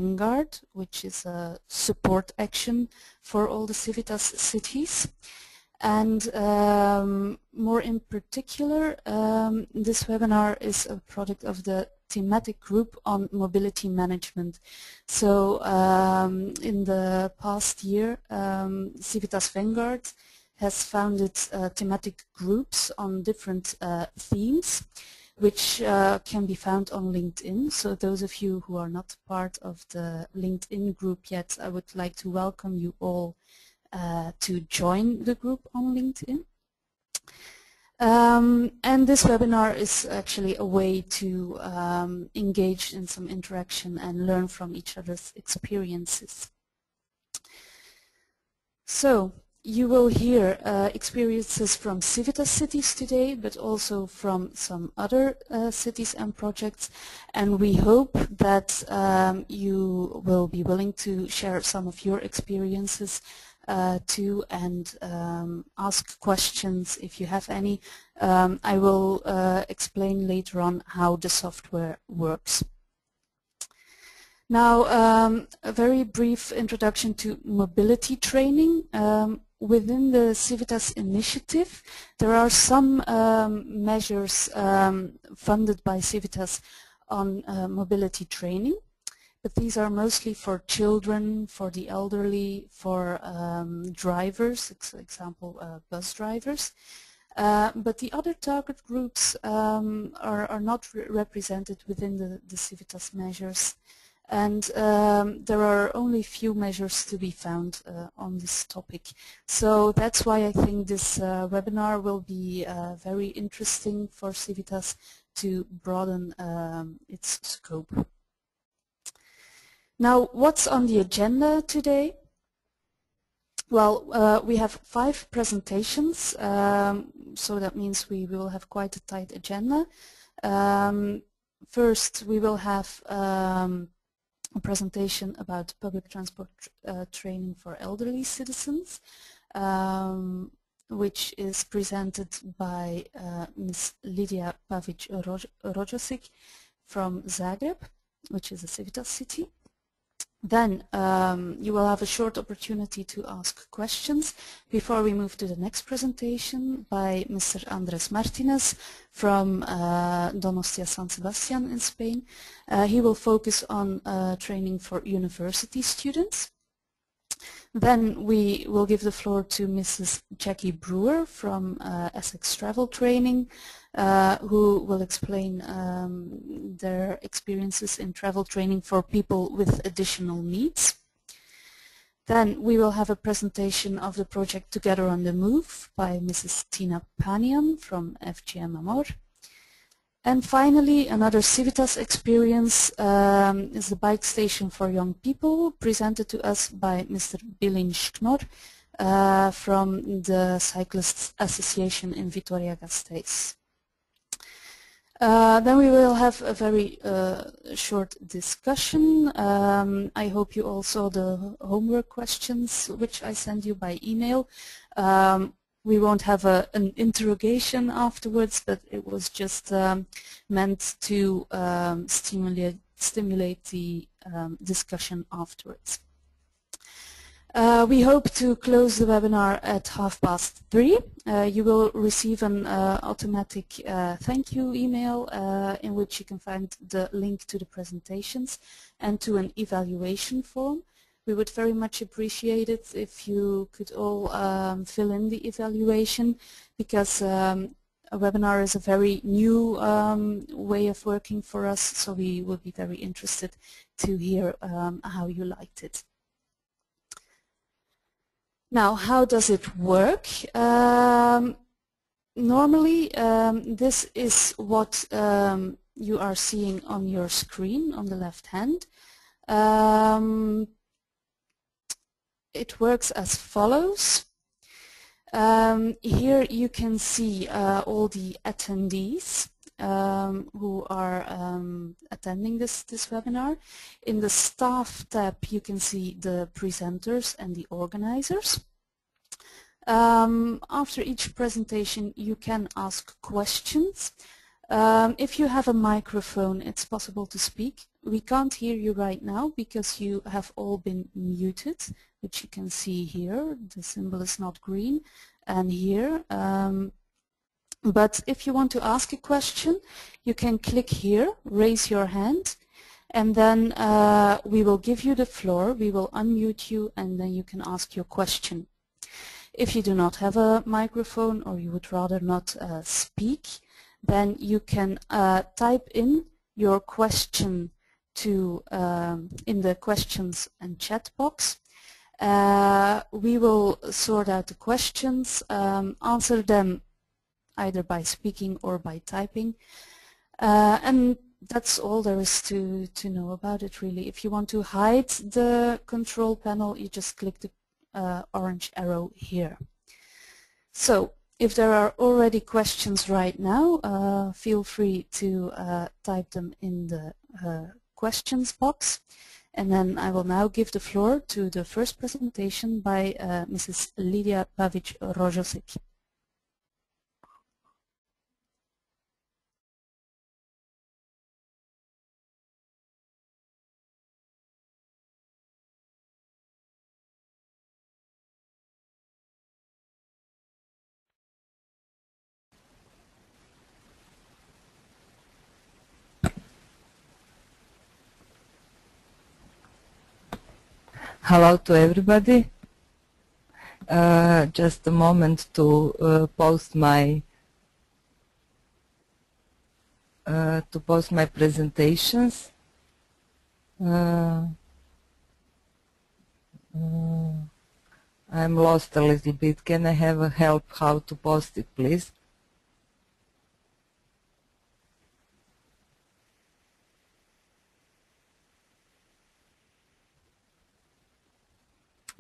Vanguard, which is a support action for all the Civitas cities. And more in particular, this webinar is a product of the thematic group on mobility management. So in the past year, CIVITAS Vanguard has founded thematic groups on different themes, which can be found on LinkedIn. So those of you who are not part of the LinkedIn group yet, I would like to welcome you all to join the group on LinkedIn. And this webinar is actually a way to engage in some interaction and learn from each other's experiences. So you will hear experiences from Civitas cities today, but also from some other cities and projects, and we hope that you will be willing to share some of your experiences too, and ask questions if you have any. I will explain later on how the software works. Now, a very brief introduction to mobility training. Within the Civitas initiative, there are some measures funded by Civitas on mobility training, but these are mostly for children, for the elderly, for drivers, example bus drivers. But the other target groups are not represented within the Civitas measures. And there are only few measures to be found on this topic. So that's why I think this webinar will be very interesting for Civitas to broaden its scope. Now, what's on the agenda today? Well, we have 5 presentations, so that means we will have quite a tight agenda. First, we will have a presentation about public transport training for elderly citizens, which is presented by Ms. Lydia Pavic-Rojosic from Zagreb, which is a Civitas city. Then you will have a short opportunity to ask questions before we move to the next presentation by Mr. Andres Martinez from Donostia San Sebastian in Spain. He will focus on training for university students. Then we will give the floor to Mrs. Jackie Brewer from Essex Travel Training, who will explain their experiences in travel training for people with additional needs. Then we will have a presentation of the project Together on the Move by Mrs. Tina Panian from FGM Amor. And finally, another Civitas experience is the bike station for young people, presented to us by Mr. Bilin Schknor from the Cyclists Association in Vitoria-Gasteiz. Then we will have a very short discussion. I hope you all saw the homework questions which I sent you by email. We won't have an interrogation afterwards, but it was just meant to stimulate the discussion afterwards. We hope to close the webinar at 3:30. You will receive an automatic thank you email in which you can find the link to the presentations and to an evaluation form. We would very much appreciate it if you could all fill in the evaluation, because a webinar is a very new way of working for us, so we would be very interested to hear how you liked it. Now, how does it work? Normally, this is what you are seeing on your screen on the left hand. It works as follows. Here you can see all the attendees who are attending this webinar. In the staff tab you can see the presenters and the organizers. After each presentation you can ask questions. If you have a microphone, it's possible to speak. We can't hear you right now because you have all been muted, which you can see here. The symbol is not green. And here, but if you want to ask a question, you can click here, raise your hand, and then we will give you the floor, we will unmute you, and then you can ask your question. If you do not have a microphone or you would rather not speak, then you can type in your question to in the questions and chat box. We will sort out the questions, answer them either by speaking or by typing, and that's all there is to know about it, really. If you want to hide the control panel, you just click the orange arrow here. So if there are already questions right now, feel free to type them in the questions box, and then I will now give the floor to the first presentation by Mrs. Lydia Pavic-Rojosic. Hello to everybody. Just a moment to post my presentations. I'm lost a little bit. Can I have a help how to post it, please?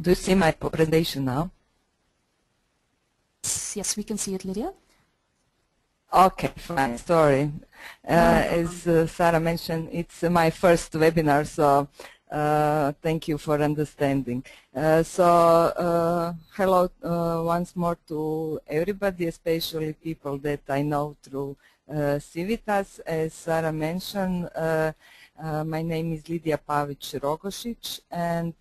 Do you see my presentation now? Yes, we can see it, Lydia. Okay, fine. Sorry. As Sarah mentioned, it's my first webinar, so thank you for understanding. Hello once more to everybody, especially people that I know through CIVITAS. As Sarah mentioned, my name is Lydia Pavic-Rogosic, and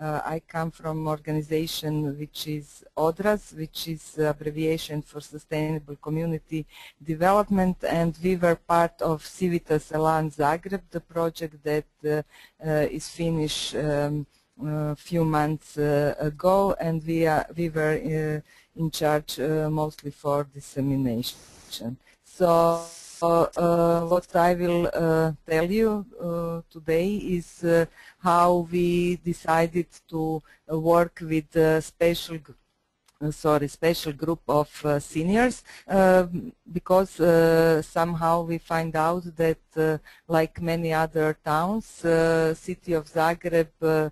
I come from an organization which is ODRAS, which is abbreviation for Sustainable Community Development, and we were part of CIVITAS Elan Zagreb, the project that is finished a few months ago, and we were in charge mostly for dissemination. So what I will tell you today is how we decided to work with a special group of seniors, because somehow we find out that like many other towns, city of Zagreb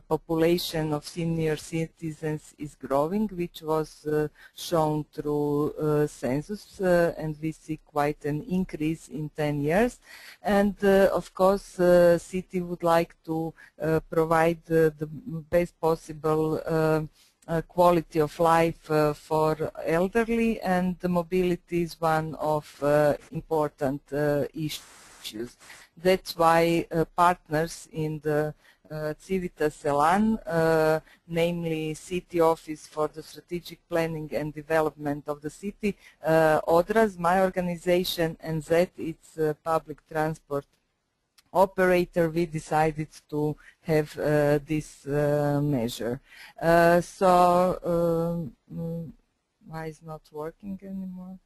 population of senior citizens is growing, which was shown through census, and we see quite an increase in 10 years. And of course, city would like to provide the best possible quality of life for elderly, and the mobility is one of important issues. That's why partners in the CIVITAS Elan, namely City Office for the Strategic Planning and Development of the City, ODRAS, my organization, and Z, it's public transport operator, we decided to have this measure. Why is not working anymore?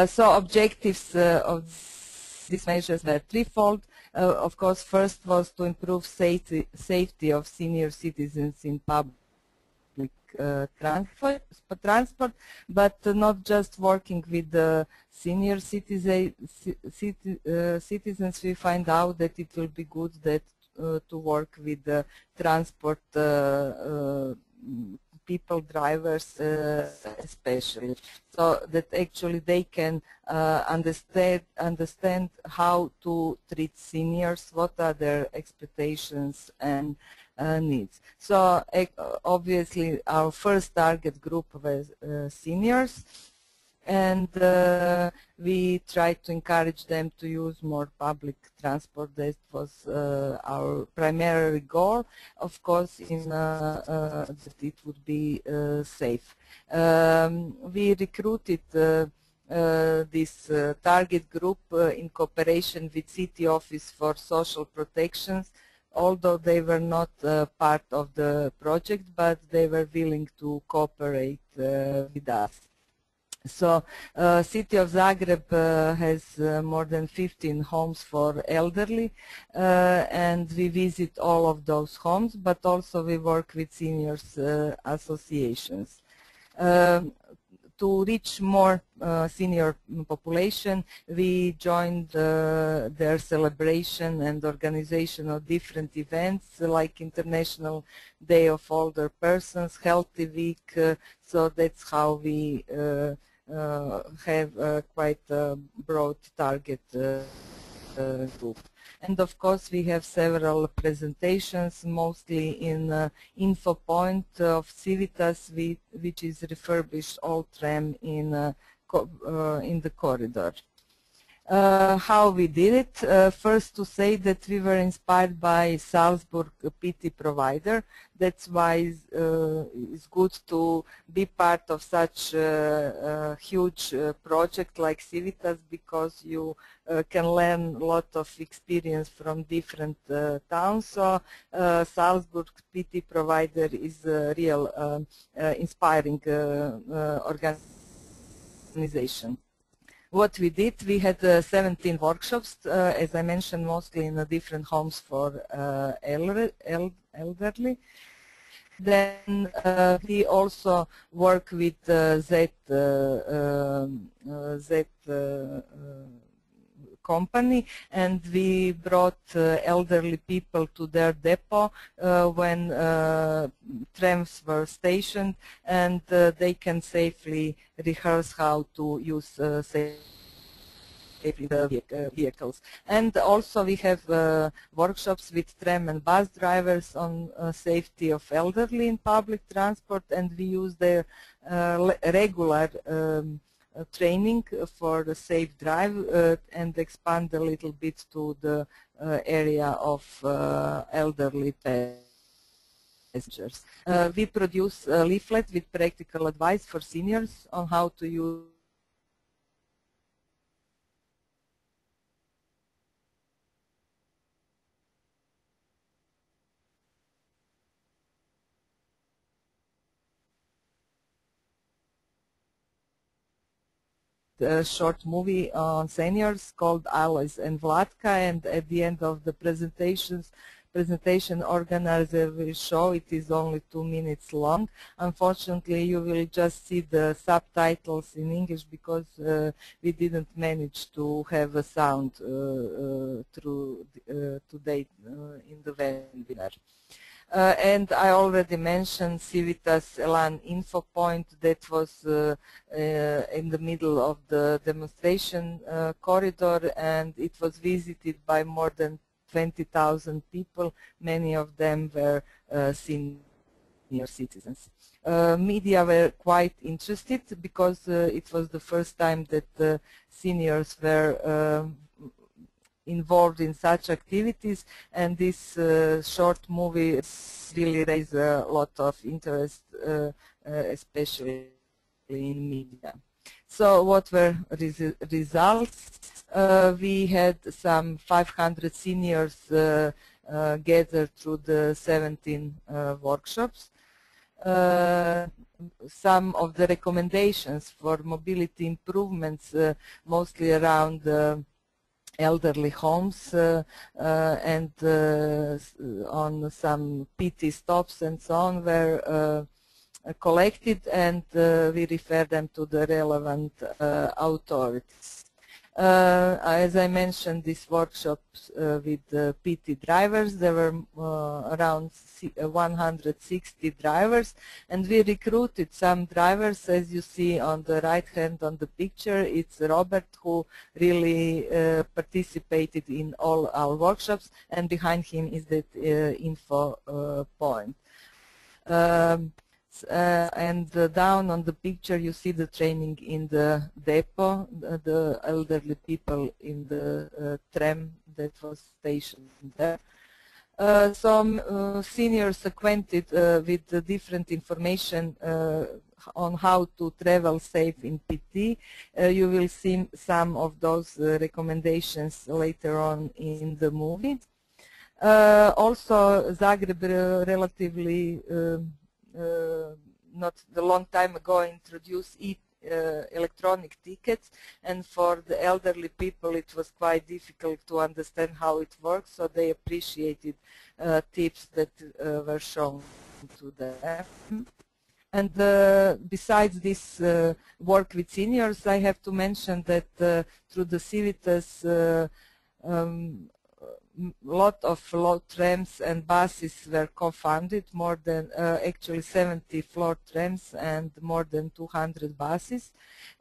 So objectives of these measures were threefold. Of course, first was to improve safety of senior citizens in public transport, but not just working with the senior citizens. We find out that it will be good that to work with the transport people, drivers especially, so that actually they can understand how to treat seniors, what are their expectations and needs. So obviously our first target group was seniors, and we tried to encourage them to use more public transport. That was our primary goal, of course, in that it would be safe. We recruited this target group in cooperation with City Office for Social Protections, although they were not part of the project, but they were willing to cooperate with us. So City of Zagreb has more than 15 homes for elderly, and we visit all of those homes, but also we work with seniors associations. To reach more senior population, we joined their celebration and organization of different events like International Day of Older Persons, Healthy Week, so that's how we have quite a broad target group. And of course we have several presentations, mostly in info point of CIVITAS, which is refurbished old tram in the corridor. How we did it? First, to say that we were inspired by Salzburg PT provider. That's why it's good to be part of such a huge project like Civitas, because you can learn a lot of experience from different towns. So Salzburg PT provider is a real inspiring organization. What we did, we had 17 workshops, as I mentioned, mostly in different homes for elderly. Then we also work with Z company, and we brought elderly people to their depot when trams were stationed, and they can safely rehearse how to use vehicles. And also we have workshops with tram and bus drivers on safety of elderly in public transport, and we use their regular training for the safe drive and expand a little bit to the area of elderly passengers. We produce a leaflet with practical advice for seniors on how to use a short movie on seniors called Alois and Vlatka, and at the end of the presentation organizer will show. It is only 2 minutes long. Unfortunately, you will just see the subtitles in English because we didn't manage to have a sound through today in the webinar. And I already mentioned Civitas Elan Info Point that was in the middle of the demonstration corridor, and it was visited by more than 20,000 people. Many of them were senior citizens. Media were quite interested because it was the first time that seniors were involved in such activities, and this short movie really raised a lot of interest, especially in media. So what were results? We had some 500 seniors gathered through the 17 workshops. Some of the recommendations for mobility improvements, mostly around elderly homes and on some PT stops and so on, were collected, and we refer them to the relevant authorities. As I mentioned, these workshops with PT drivers, there were around 160 drivers, and we recruited some drivers. As you see on the right hand on the picture, it's Robert who really participated in all our workshops, and behind him is that info point. And down on the picture you see the training in the depot, the elderly people in the tram that was stationed there. Some seniors acquainted with the different information on how to travel safe in PT. You will see some of those recommendations later on in the movie. Also, Zagreb relatively not a long time ago introduced electronic tickets, and for the elderly people it was quite difficult to understand how it works, so they appreciated tips that were shown to them. And besides this work with seniors, I have to mention that through the CIVITAS lot of floor trams and buses were co-funded, more than actually 70 floor trams and more than 200 buses,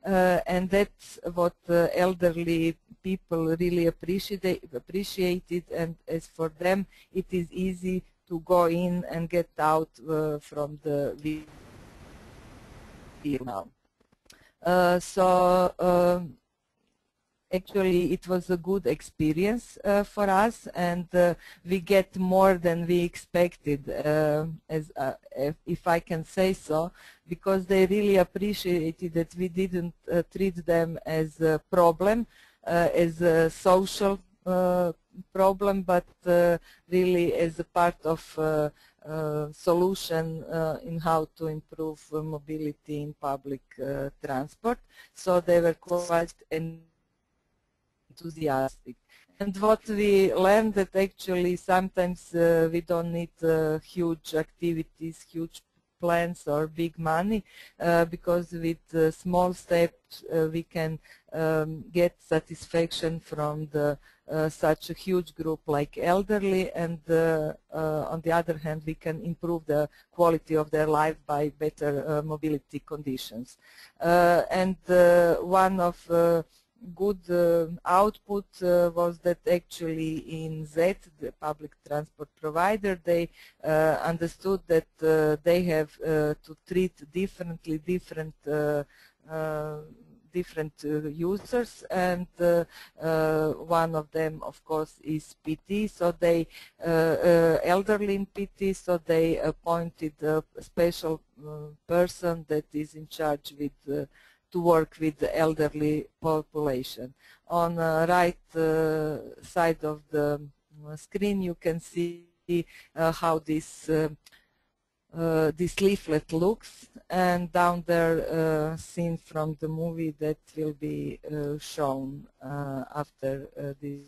and that's what elderly people really appreciated, and as for them it is easy to go in and get out from the vehicle now. Actually, it was a good experience for us, and we get more than we expected, if I can say so, because they really appreciated that we didn't treat them as a problem, as a social problem, but really as a part of solution in how to improve mobility in public transport. So they were quite enthusiastic. And what we learned that actually sometimes we don't need huge activities, huge plans or big money, because with small steps we can get satisfaction from the such a huge group like elderly, and on the other hand we can improve the quality of their life by better mobility conditions. And one of good output was that actually in Z, the public transport provider, they understood that they have to treat differently different users, and one of them of course is PT, so they elderly in PT, so they appointed a special person that is in charge with to work with the elderly population. On the right side of the screen you can see how this leaflet looks, and down there scene from the movie that will be shown after this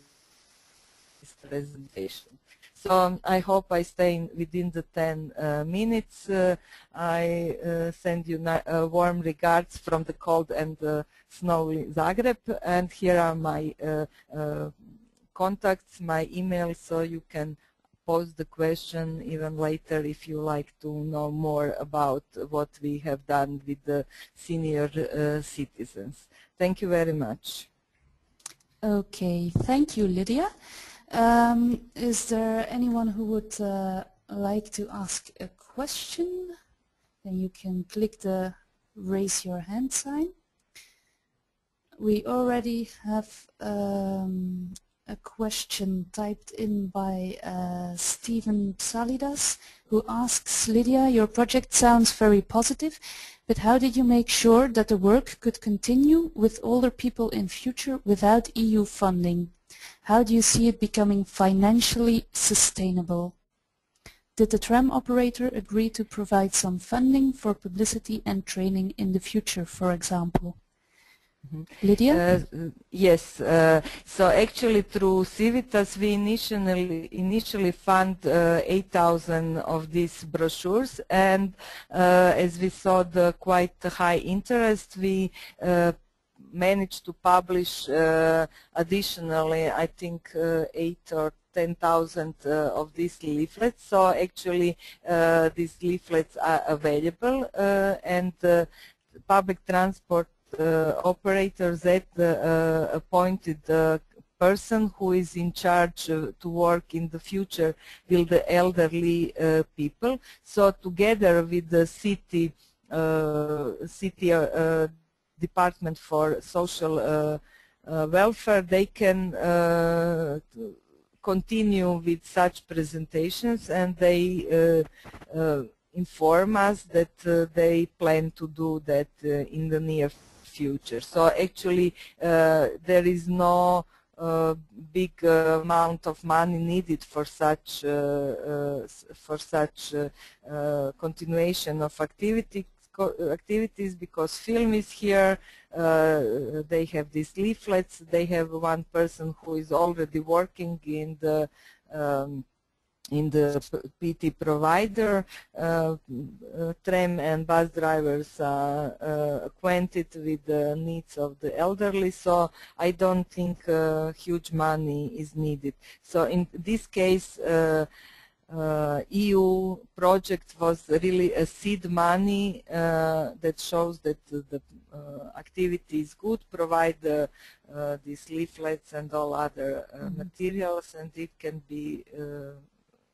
presentation. So I hope I stay within the 10 minutes. I send you warm regards from the cold and snowy Zagreb, and here are my contacts, my email, so you can pose the question even later if you like to know more about what we have done with the senior citizens. Thank you very much. Okay, thank you, Lydia. Is there anyone who would like to ask a question? Then you can click the raise your hand sign. We already have a question typed in by Stephen Salidas, who asks, Lydia, your project sounds very positive, but how did you make sure that the work could continue with older people in future without EU funding? How do you see it becoming financially sustainable? Did the tram operator agree to provide some funding for publicity and training in the future, for example? Lydia? Yes, so actually through CIVITAS we initially fund 8,000 of these brochures, and as we saw the quite high interest, we managed to publish additionally, I think 8 or 10,000 of these leaflets. So actually these leaflets are available, and public transport operators that appointed person who is in charge to work in the future with the elderly people. So together with the city Department for Social Welfare, they can continue with such presentations, and they inform us that they plan to do that in the near future. So actually there is no big amount of money needed for such continuation of activities, because film is here. They have these leaflets. They have one person who is already working in the PT provider. Tram and bus drivers are acquainted with the needs of the elderly, so I don't think huge money is needed. So in this case, EU project was really a seed money that shows that the activity is good, provide these leaflets and all other materials, and it can be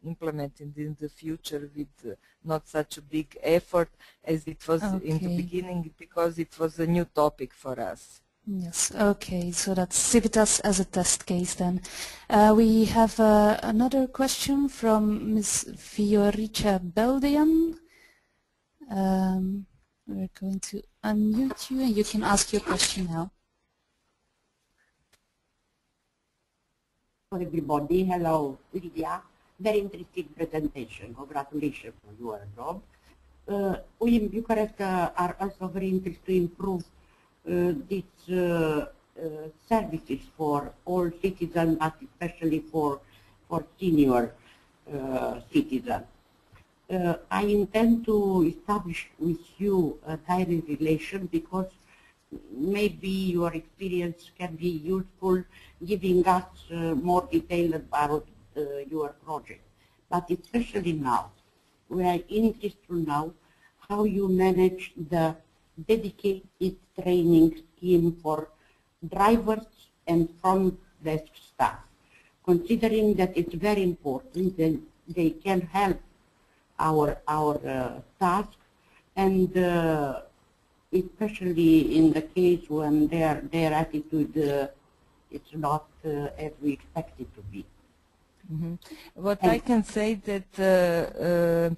implemented in the future with not such a big effort as it was in the beginning, because it was a new topic for us. Yes, okay, so that's CIVITAS as a test case then. We have another question from Ms. Fiorica Beldian. We're going to unmute you and you can ask your question now. For everybody, hello, Lydia. Very interesting presentation. Congratulations for your job. We in Bucharest are also very interested to improve these services for all citizens, but especially for senior citizens. I intend to establish with you a direct relation, because maybe your experience can be useful giving us more detail about your project. But especially now, we are interested to know how you manage the dedicated training scheme for drivers and front desk staff, considering that it's very important that they can help our task, and especially in the case when their attitude is not as we expect it to be. What I can say that the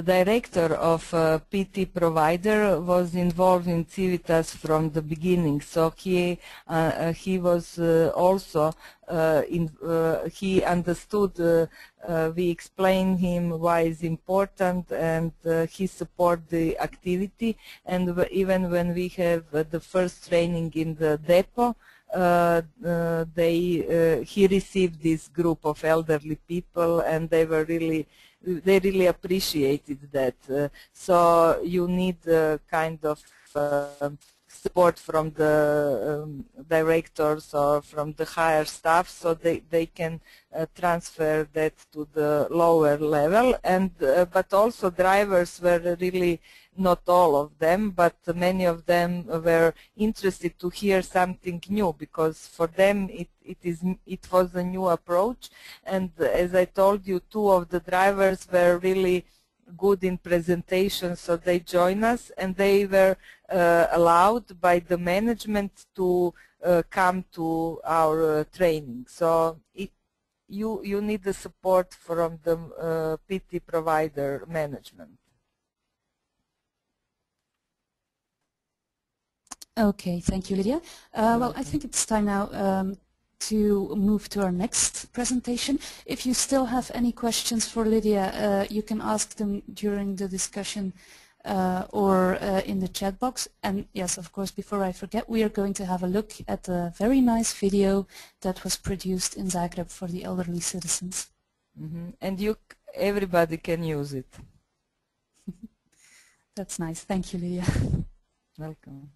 director of PT provider was involved in CIVITAS from the beginning, so he was also he understood. We explained him why it's important, and he support the activity. And even when we have the first training in the depot, he received this group of elderly people, and they really appreciated that. So you need kind of support from the directors or from the higher staff, so they can transfer that to the lower level. And but also drivers were really, not all of them, but many of them were interested to hear something new, because for them it was a new approach. And as I told you, two of the drivers were really good in presentation, so they joined us, and they were allowed by the management to come to our training. So you need the support from the PT provider management. Okay, thank you, Lydia. Well, I think it's time now to move to our next presentation. If you still have any questions for Lydia, you can ask them during the discussion or in the chat box. And yes, of course, before I forget, we are going to have a look at a very nice video that was produced in Zagreb for the elderly citizens. And everybody can use it. That's nice. Thank you, Lydia. Welcome.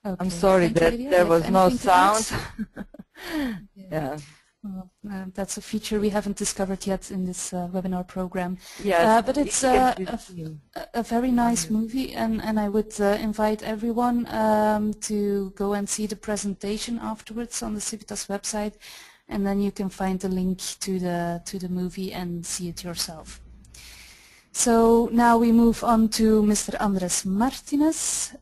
Okay. I'm sorry Thank you, that Lydia. there You have was no anything to add? sound. Yeah. Well, that's a feature we haven't discovered yet in this webinar program. Yes, But it's it can be seen. a very nice movie, and I would invite everyone to go and see the presentation afterwards on the CIVITAS website, and then you can find the link to the movie and see it yourself. So now we move on to Mr. Andres Martinez.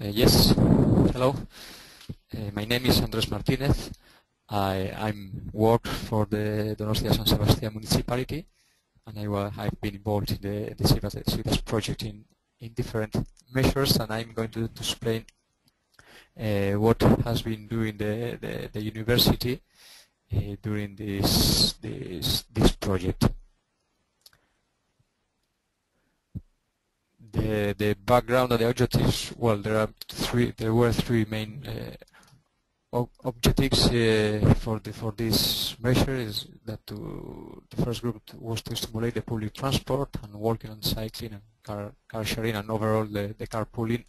Yes, hello. My name is Andres Martinez. I'm work for the Donostia San Sebastian municipality, and I've been involved in the CIVITAS project in different measures, and I'm going to explain what has been doing the university during this project. The background and the objectives, well, there were three main objectives for this measure. Is that the first group was to stimulate the public transport and walking and cycling and car sharing, and overall the carpooling,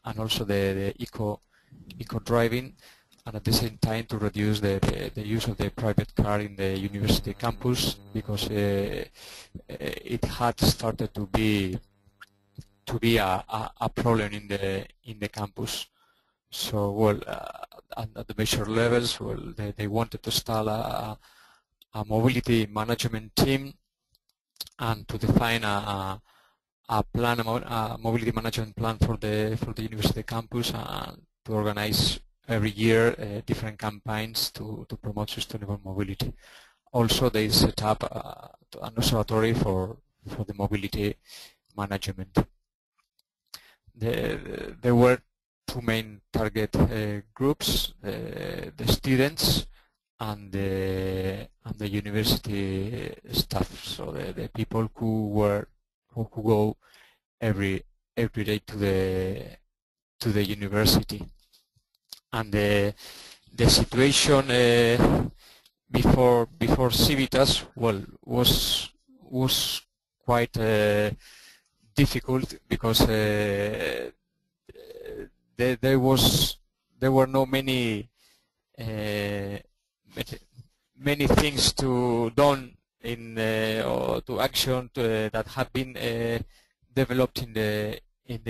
and also the eco driving, and at the same time to reduce the use of the private car in the university campus, because it had started to be a problem in the campus. So, well, at the measure levels, well, they wanted to install a mobility management team and to define a plan, a mobility management plan for the university campus, and to organize every year different campaigns to promote sustainable mobility. Also, they set up an observatory for the mobility management. There were two main target groups: the students and the university staff. So the people who go every day to the university. And the situation before CIVITAS, well, was quite difficult, because there were no many things to done in or to action that have been developed in the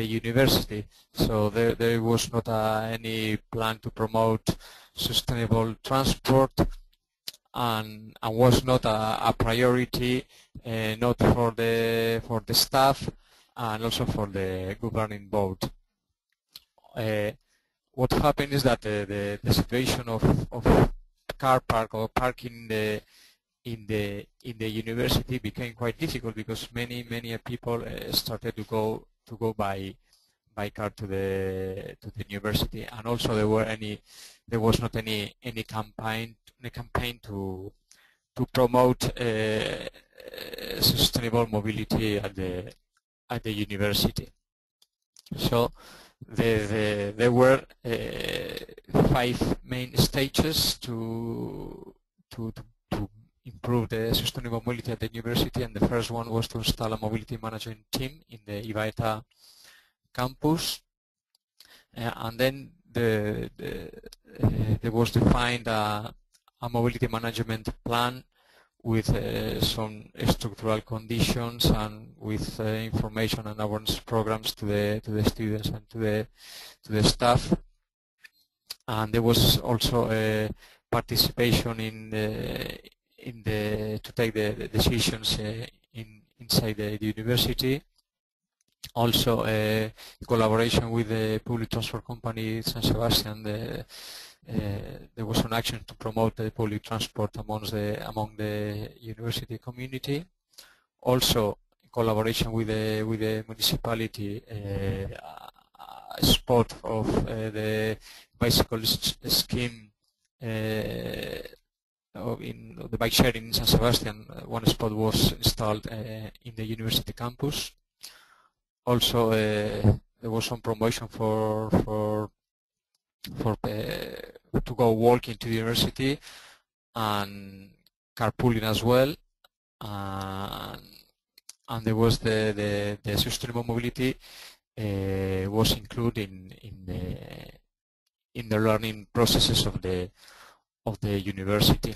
university. So there was not any plan to promote sustainable transport, and was not a priority, not for the staff, and also for the governing board. What happened is that the situation of car park or parking in the university became quite difficult, because many people started to go by car to the university, and also there was not any campaign to promote sustainable mobility at the university. So there were 5 main stages to improve the sustainable mobility at the university, and the first one was to install a mobility management team in the Ibaeta campus, and then there was defined a mobility management plan with some structural conditions, and with information and awareness programs to the students and to the staff. And there was also participation to take the decisions inside the university. Also, collaboration with the public transport company San Sebastian, there was an action to promote the public transport among the university community. Also, collaboration with the municipality, a spot of the bicycle scheme in the bike sharing in San Sebastian, one spot was installed in the university campus. Also, there was some promotion to go walking to the university, and carpooling as well. And there was the sustainable mobility was included in the learning processes of the university.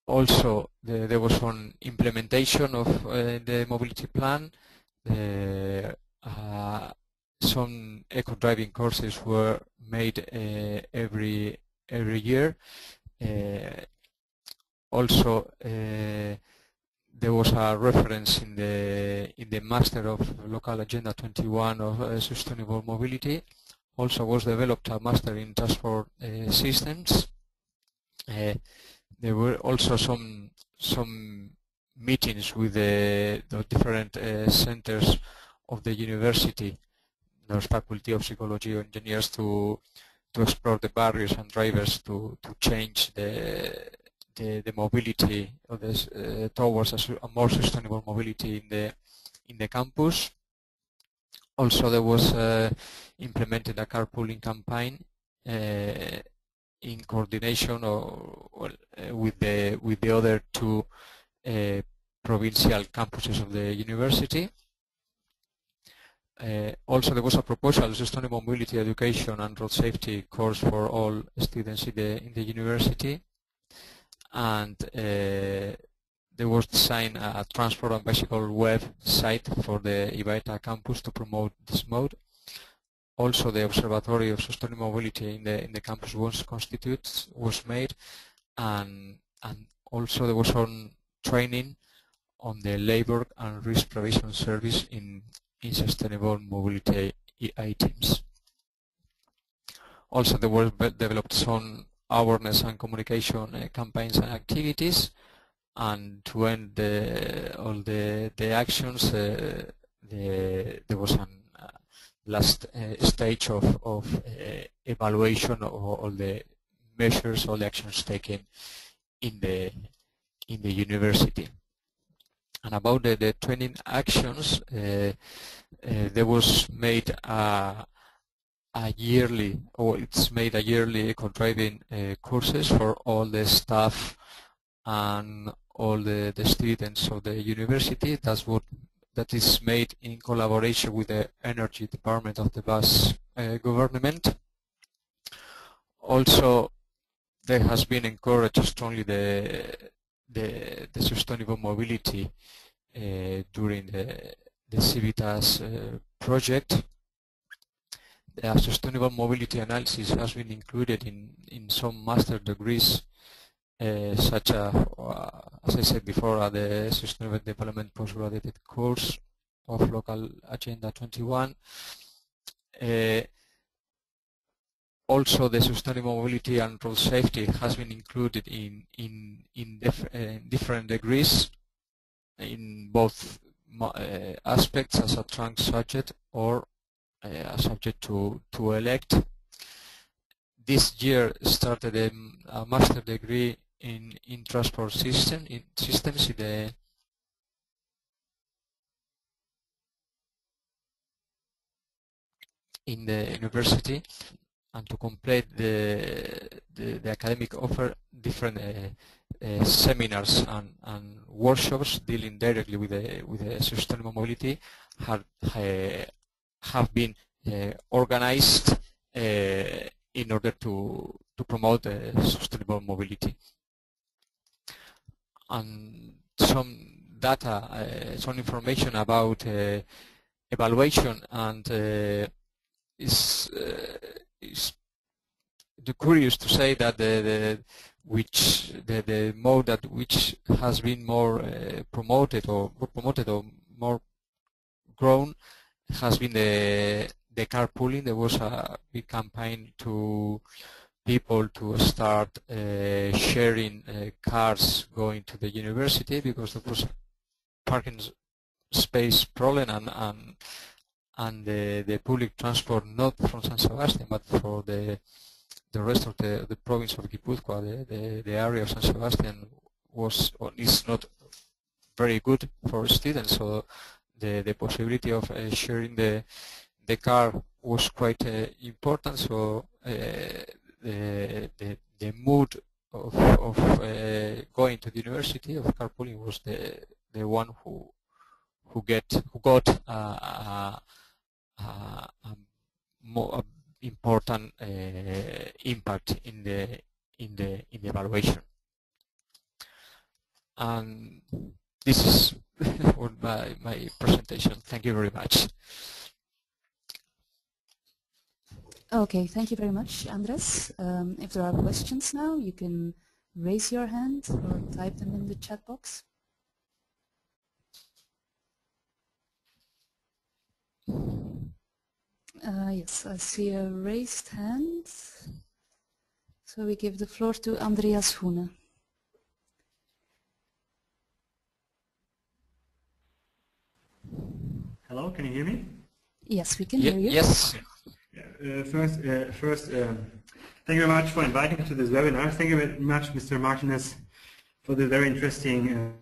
Also, there was one implementation of the mobility plan. Some eco-driving courses were made every year. Also, there was a reference in the Master of Local Agenda 21 of Sustainable Mobility. Also was developed a Master in Transport Systems. There were also some meetings with the different centers of the university, the Faculty of Psychology or Engineers, to explore the barriers and drivers to change the mobility of this, towards a more sustainable mobility in the campus. Also, there was implemented a carpooling campaign in coordination with the other two provincial campuses of the university. Also, there was a proposal, sustainable mobility education and road safety course for all students in the university. And there was designed a transport and bicycle website for the CIVITAS campus to promote this mode. Also, the Observatory of Sustainable Mobility in the campus was made, and also there was some training on the labor and risk prevention service in sustainable mobility items. Also, there were developed some awareness and communication campaigns and activities, and to end all the actions, there was a last stage of evaluation of all the measures, all the actions taken in the university. And about the training actions, there was made it's made a yearly eco-driving courses for all the staff and all the students of the university. That is made in collaboration with the energy department of the Basque government. Also, there has been encouraged strongly the sustainable mobility during the CIVITAS project. The sustainable mobility analysis has been included in some master degrees, such as I said before, the Sustainable Development Postgraduate course of Local Agenda 21. Also, the sustainable mobility and road safety has been included in different degrees in both aspects, as a trunk subject or a subject to elect. This year started a master degree in transport systems in the university, and to complete the academic offer, different seminars and workshops dealing directly with the sustainable mobility have been organized in order to promote sustainable mobility. And some data, some information about evaluation, and is curious to say that the mode that which has been more promoted or more grown has been the carpooling. There was a big campaign to people to start sharing cars going to the university, because there was a parking space problem, and the public transport, not from San Sebastian but for the the rest of the province of Guipúzcoa, the area of San Sebastian was or is not very good for students, so the possibility of sharing the car was quite important. So the mood of going to the university, of carpooling, was the one who got a more important impact in the evaluation. And this is my presentation. Thank you very much. Okay, thank you very much, Andres. If there are questions now, you can raise your hand or type them in the chat box. Yes, I see a raised hand. So we give the floor to Andreas Hoene. Hello, can you hear me? Yes, we can hear you. Yes. First, thank you very much for inviting me to this webinar. Thank you very much, Mr. Martinez, for the very interesting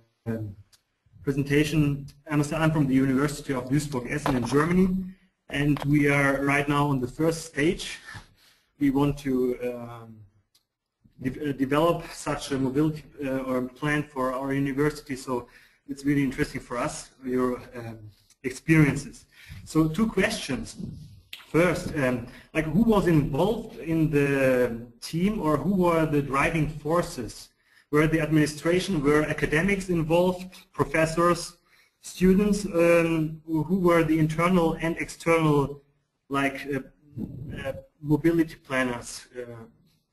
presentation. I'm from the University of Duisburg-Essen in Germany, and we are right now on the first stage. We want to develop such a mobility or plan for our university, so it's really interesting for us, your experiences. So 2 questions. First, like, who was involved in the team, or who were the driving forces? Were the administration, were academics involved, professors, students? Who were the internal and external, like, mobility planners?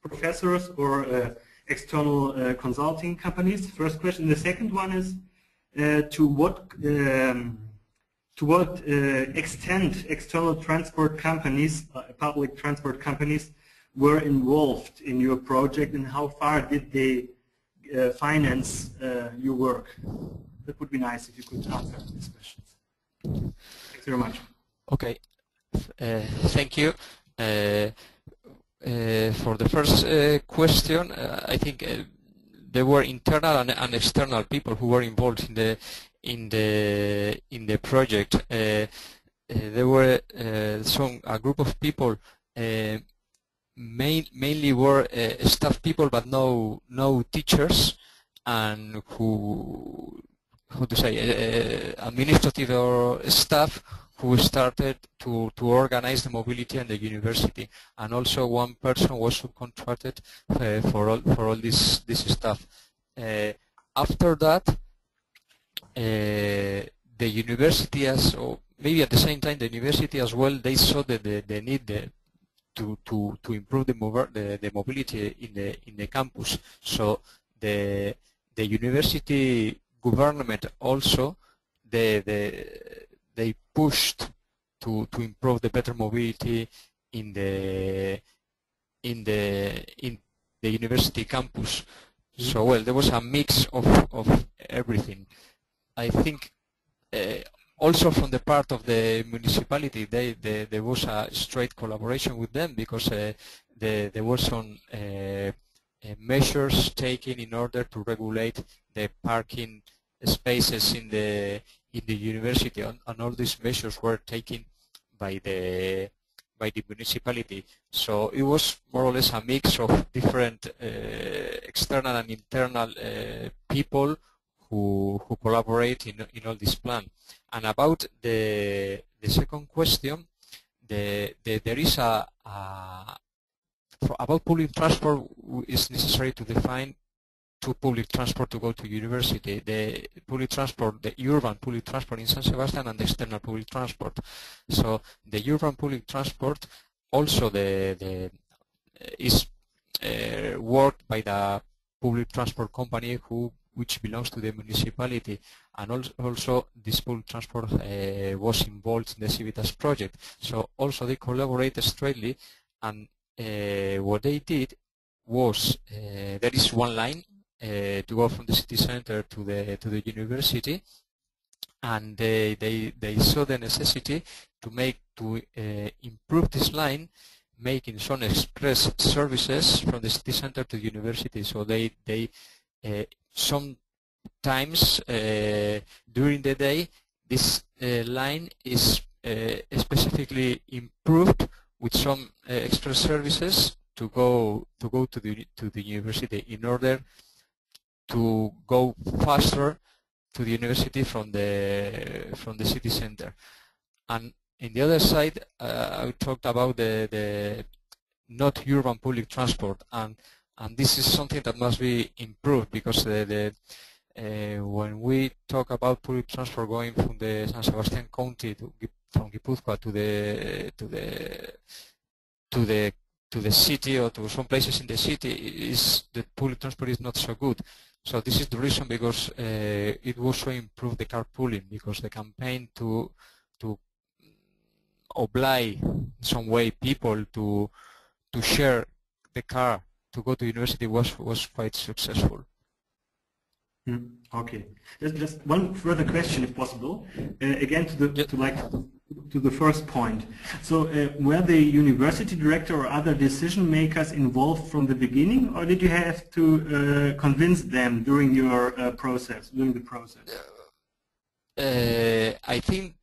Professors or external consulting companies? First question. The second one is, to what extent external transport companies, public transport companies, were involved in your project, and how far did they finance your work? That would be nice if you could answer these questions. Thanks very much. Okay. Thank you. For the first question, I think there were internal and external people who were involved in the project. There were a group of people, mainly were staff people, but no teachers, and how to say, administrative or staff, who started to organize the mobility in the university, and also one person was subcontracted for all this stuff. After that, the university, or maybe at the same time the university as well, they saw the need to improve the mobility in the campus. So the university government also they pushed to improve the better mobility in the university campus. So well, there was a mix of everything. I think also from the part of the municipality, there was a straight collaboration with them, because there were some measures taken in order to regulate the parking spaces in the university, and all these measures were taken by the municipality. So it was more or less a mix of different external and internal people who collaborate in all this plan. And about the second question, there is about public transport, is necessary to define two public transport to go to university: the public transport, the urban public transport in San Sebastian, and the external public transport. So the urban public transport also is worked by the public transport company which belongs to the municipality, and also this public transport was involved in the CIVITAS project. So also they collaborate straightly, and what they did was there is one line to go from the city center to the university, and they saw the necessity to improve this line making some express services from the city center to the university. So they sometimes during the day this line is specifically improved with some express services to go to the university in order to go faster to the university from the city center. And in the other side, I talked about the not urban public transport, and this is something that must be improved, because when we talk about public transport going from the San Sebastian County from Gipuzkoa to the city or to some places in the city, the public transport is not so good. So this is the reason, because it also improved the carpooling, because the campaign to oblige some way people to share the car to go to university was quite successful. Okay, just one further question, if possible. Again, to the first point. So, were the university director or other decision makers involved from the beginning, or did you have to convince them during your process? I think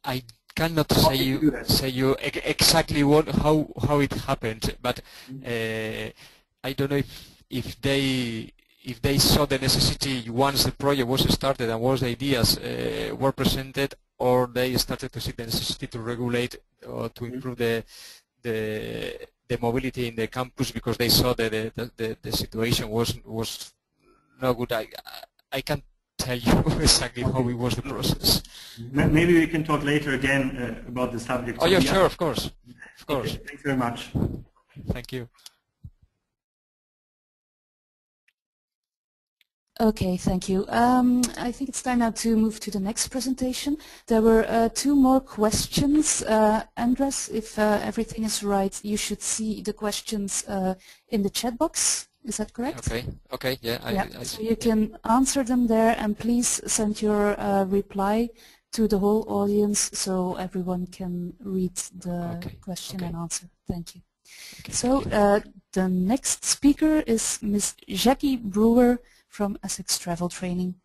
I cannot say you exactly how it happened, but I don't know if they saw the necessity once the project was started and once the ideas were presented, or they started to see the necessity to regulate or to improve the mobility in the campus because they saw that the situation was not good. I can't tell you exactly how it was the process. Maybe we can talk later again about the subject. Oh yeah, sure, of course. Okay, thanks very much. Thank you. Okay, thank you. I think it's time now to move to the next presentation. There were two more questions. Andres, if everything is right, you should see the questions in the chat box. Is that correct? Okay, yeah. So you can answer them there, and please send your reply to the whole audience so everyone can read the question and answer. Thank you. Okay. So the next speaker is Ms. Jackie Brewer from Essex Travel Training.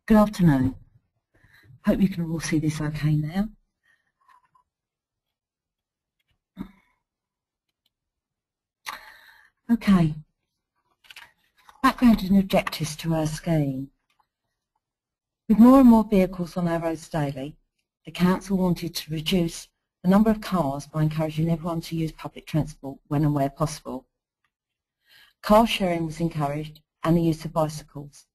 Good afternoon. Hope you can all see this okay now. Okay. Background and objectives to our scheme. With more and more vehicles on our roads daily, the council wanted to reduce the number of cars by encouraging everyone to use public transport when and where possible. Car sharing was encouraged and the use of bicycles.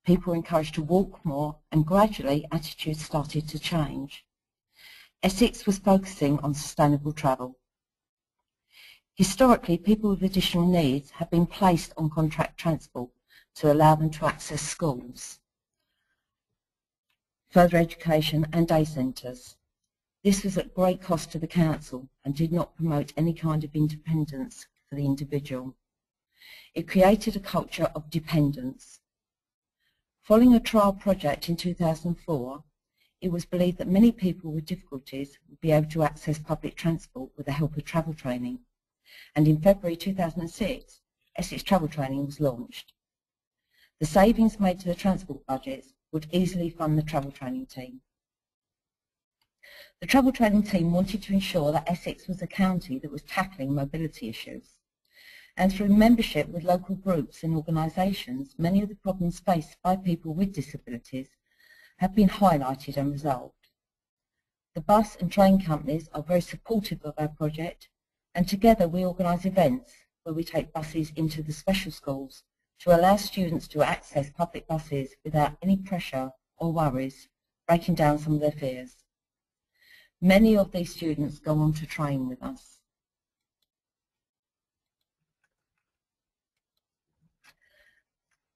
People were encouraged to walk more, and gradually attitudes started to change. Essex was focusing on sustainable travel. Historically, people with additional needs have been placed on contract transport to allow them to access schools, further education and day centres. This was at great cost to the council and did not promote any kind of independence for the individual. It created a culture of dependence. Following a trial project in 2004, it was believed that many people with difficulties would be able to access public transport with the help of travel training. And in February 2006, Essex Travel Training was launched. The savings made to the transport budgets would easily fund the travel training team. The travel training team wanted to ensure that Essex was a county that was tackling mobility issues. And through membership with local groups and organisations, many of the problems faced by people with disabilities have been highlighted and resolved. The bus and train companies are very supportive of our project, and together we organise events where we take buses into the special schools to allow students to access public buses without any pressure or worries, breaking down some of their fears. Many of these students go on to train with us.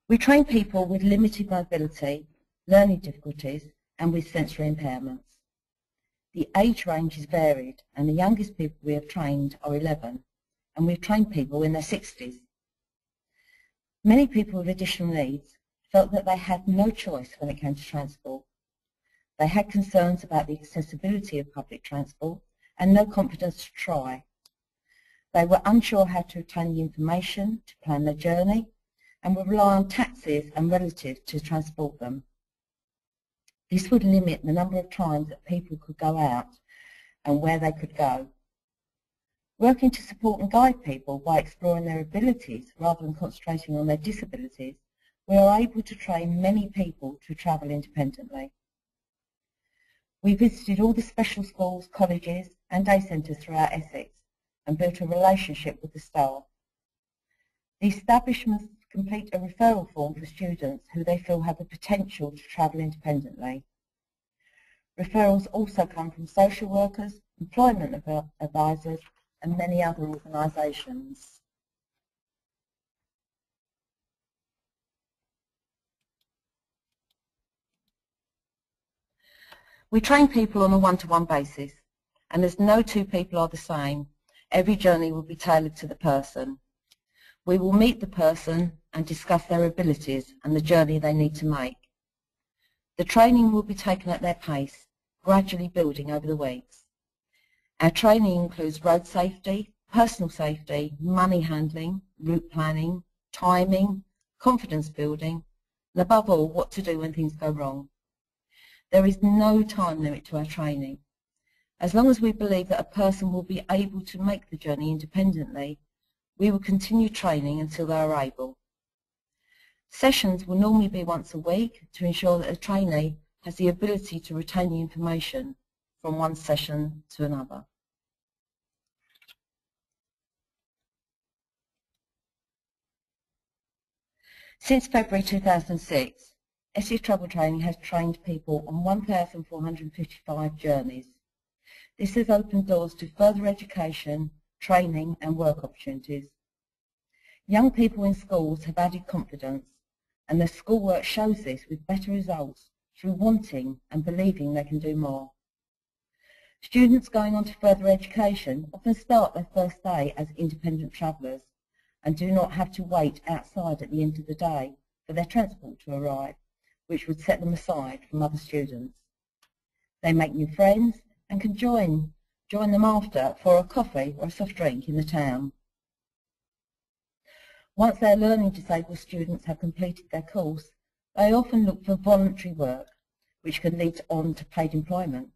We train people with limited mobility, learning difficulties and with sensory impairments. The age range is varied and the youngest people we have trained are 11 and we've trained people in their 60s. Many people with additional needs felt that they had no choice when it came to transport. They had concerns about the accessibility of public transport and no confidence to try. They were unsure how to obtain the information to plan their journey and would rely on taxis and relatives to transport them. This would limit the number of times that people could go out and where they could go. Working to support and guide people by exploring their abilities rather than concentrating on their disabilities, we are able to train many people to travel independently. We visited all the special schools, colleges and day centres throughout Essex and built a relationship with the staff. The establishments complete a referral form for students who they feel have the potential to travel independently. Referrals also come from social workers, employment advisors and many other organisations. We train people on a one-to-one basis, and as no two people are the same, every journey will be tailored to the person. We will meet the person and discuss their abilities and the journey they need to make. The training will be taken at their pace, gradually building over the weeks. Our training includes road safety, personal safety, money handling, route planning, timing, confidence building, and above all, what to do when things go wrong. There is no time limit to our training. As long as we believe that a person will be able to make the journey independently, we will continue training until they are able. Sessions will normally be once a week to ensure that a trainee has the ability to retain the information from one session to another. Since February 2006, Essex Travel Training has trained people on 1,455 journeys. This has opened doors to further education, training and work opportunities. Young people in schools have added confidence, and their schoolwork shows this with better results through wanting and believing they can do more. Students going on to further education often start their first day as independent travellers and do not have to wait outside at the end of the day for their transport to arrive, which would set them aside from other students. They make new friends and can join them after for a coffee or a soft drink in the town. Once their learning disabled students have completed their course, they often look for voluntary work, which can lead on to paid employment.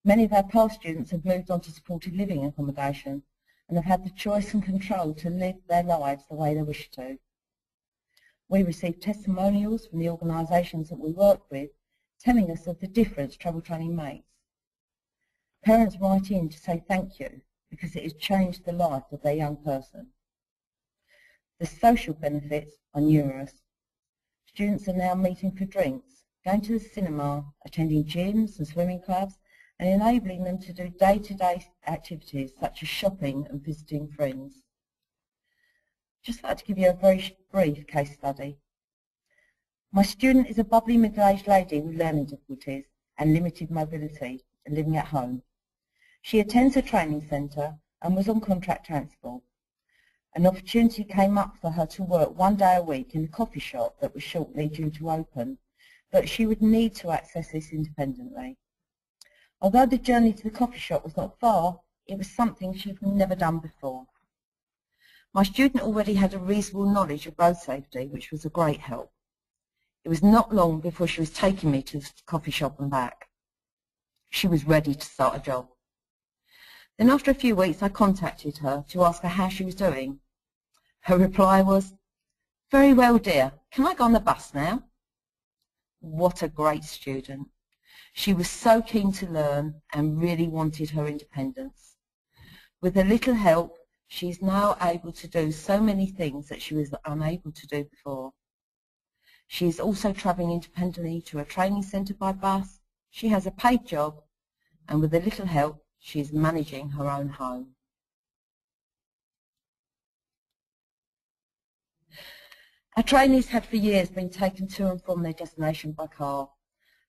Many of our past students have moved on to supported living accommodation and have had the choice and control to live their lives the way they wish to. We receive testimonials from the organisations that we work with telling us of the difference travel training makes. Parents write in to say thank you because it has changed the life of their young person. The social benefits are numerous. Students are now meeting for drinks, going to the cinema, attending gyms and swimming clubs, and enabling them to do day-to-day activities such as shopping and visiting friends. Just like to give you a very brief case study. My student is a bubbly middle-aged lady with learning difficulties and limited mobility and living at home. She attends a training centre and was on contract transport. An opportunity came up for her to work one day a week in a coffee shop that was shortly due to open, but she would need to access this independently. Although the journey to the coffee shop was not far, it was something she had never done before. My student already had a reasonable knowledge of road safety, which was a great help. It was not long before she was taking me to the coffee shop and back. She was ready to start a job. Then after a few weeks I contacted her to ask her how she was doing. Her reply was, "Very well dear, can I go on the bus now?" What a great student. She was so keen to learn and really wanted her independence. With a little help, she is now able to do so many things that she was unable to do before. She is also travelling independently to a training centre by bus. She has a paid job, and with a little help, she is managing her own home. Our trainees had for years been taken to and from their destination by car,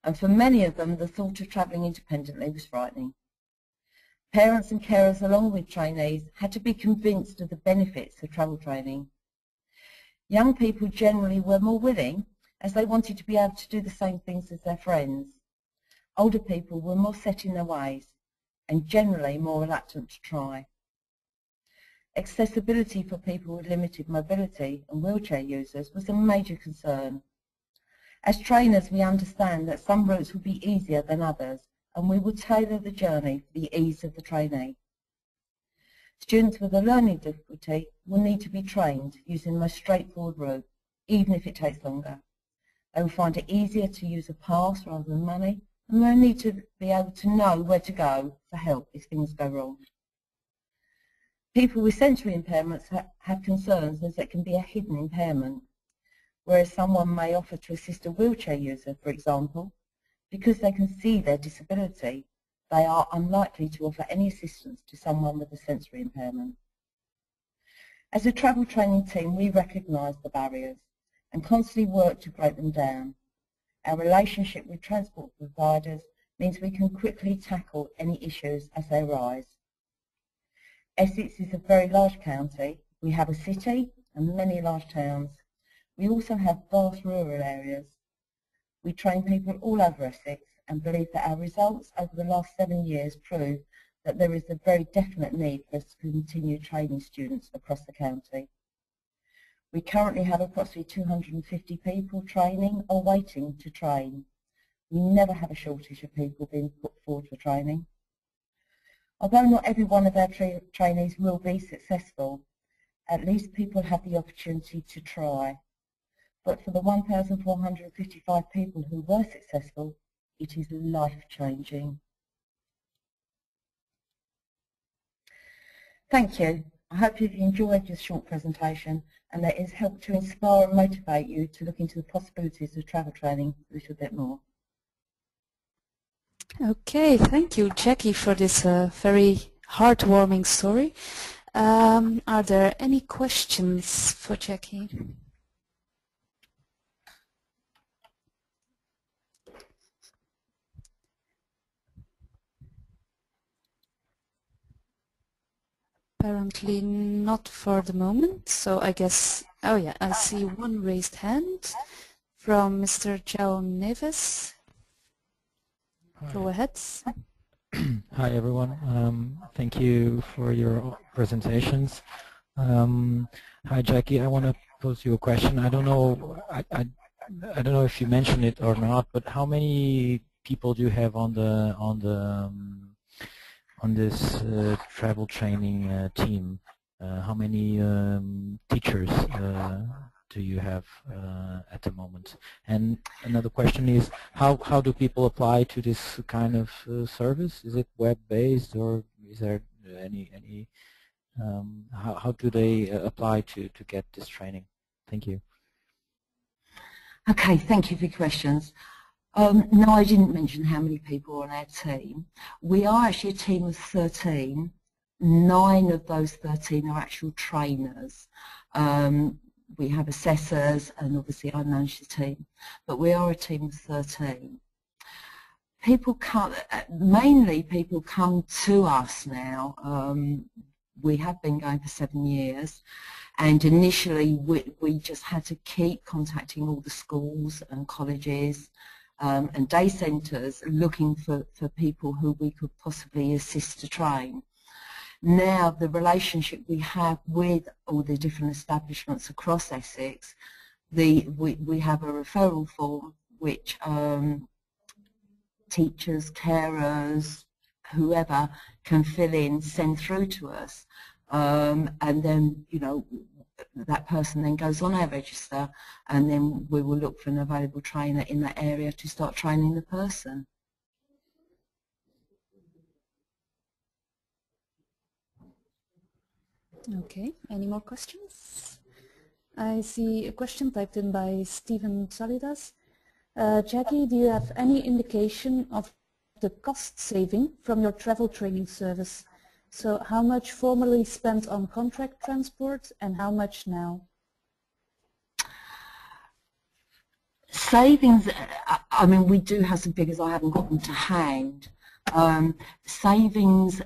and for many of them the thought of travelling independently was frightening. Parents and carers along with trainees had to be convinced of the benefits of travel training. Young people generally were more willing as they wanted to be able to do the same things as their friends. Older people were more set in their ways and generally more reluctant to try. Accessibility for people with limited mobility and wheelchair users was a major concern. As trainers, we understand that some routes will be easier than others, and we will tailor the journey for the ease of the trainee. Students with a learning difficulty will need to be trained using the most straightforward route, even if it takes longer. They will find it easier to use a pass rather than money, and they'll need to be able to know where to go for help if things go wrong. People with sensory impairments have concerns as it can be a hidden impairment, whereas someone may offer to assist a wheelchair user, for example, because they can see their disability, they are unlikely to offer any assistance to someone with a sensory impairment. As a travel training team, we recognise the barriers and constantly work to break them down. Our relationship with transport providers means we can quickly tackle any issues as they arise. Essex is a very large county. We have a city and many large towns. We also have vast rural areas. We train people all over Essex and believe that our results over the last 7 years prove that there is a very definite need for us to continue training students across the county. We currently have approximately 250 people training or waiting to train. We never have a shortage of people being put forward for training. Although not every one of our trainees will be successful, at least people have the opportunity to try. But for the 1,455 people who were successful, it is life-changing. Thank you. I hope you've enjoyed this short presentation and that it has helped to inspire and motivate you to look into the possibilities of travel training a little bit more. Okay, thank you, Jackie, for this very heartwarming story. Are there any questions for Jackie? Apparently not for the moment, so I guess, oh yeah, I see one raised hand from Mr. João Neves. Hi. Go ahead. Hi everyone, thank you for your presentations. Hi Jackie, I want to pose you a question. I don't know, I don't know if you mentioned it or not, but how many people do you have on this travel training team? How many teachers do you have at the moment? And another question is, how do people apply to this kind of service? Is it web-based, or is there any how do they apply to get this training? Thank you. Okay, thank you for your questions. No, I didn't mention how many people are on our team. We are actually a team of 13. 9 of those 13 are actual trainers. We have assessors, and obviously I manage the team, but we are a team of 13. People come, mainly people come to us now. We have been going for 7 years, and initially we just had to keep contacting all the schools and colleges and day centres looking for people who we could possibly assist to train. Now the relationship we have with all the different establishments across Essex, we have a referral form which teachers, carers, whoever can fill in, send through to us, and then, you know, that person then goes on our register, and then we will look for an available trainer in that area to start training the person. Okay, any more questions? I see a question typed in by Stephen Salidas. Jackie, do you have any indication of the cost saving from your travel training service? So how much formerly spent on contract transport and how much now? savings, I mean, we do have some figures, I haven't got them to hand. Savings,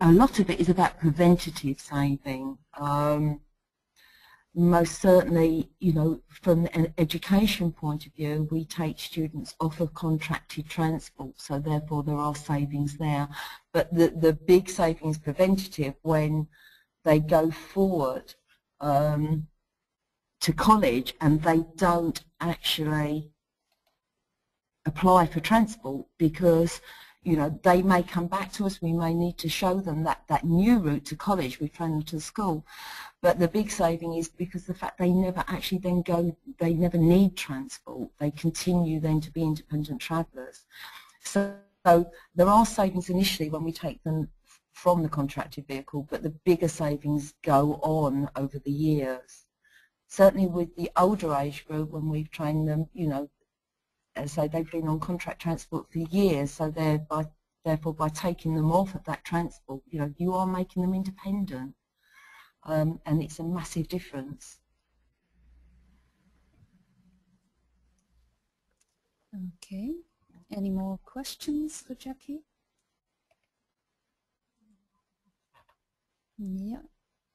a lot of it is about preventative saving. Most certainly, you know, from an education point of view, we take students off of contracted transport, so therefore there are savings there. But the big savings preventative when they go forward to college and they don't actually apply for transport because, you know, they may come back to us, we may need to show them that new route to college, we train them to school. But the big saving is because the fact they never actually then go, they never need transport, they continue then to be independent travellers. So there are savings initially when we take them from the contracted vehicle, but the bigger savings go on over the years. Certainly with the older age group, when we've trained them, you know, as I say, they've been on contract transport for years, so therefore by taking them off of that transport, you know, you are making them independent. And it's a massive difference. Okay. Any more questions for Jackie? Yeah.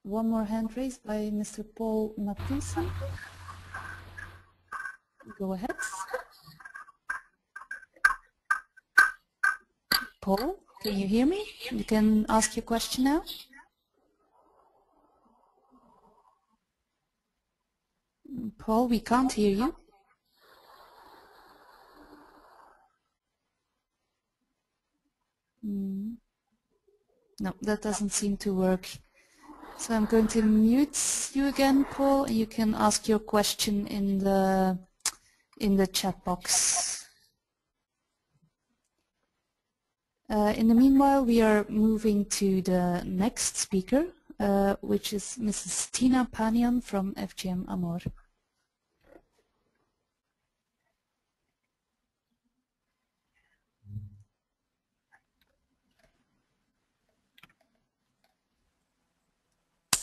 One more hand raised by Mr. Paul Matthiessen. Go ahead. Paul, can you hear me? You can ask your question now. Paul, we can't hear you. No, that doesn't seem to work. So I'm going to mute you again, Paul. You can ask your question in the chat box. In the meanwhile, we are moving to the next speaker, which is Mrs. Tina Panian from FGM Amor.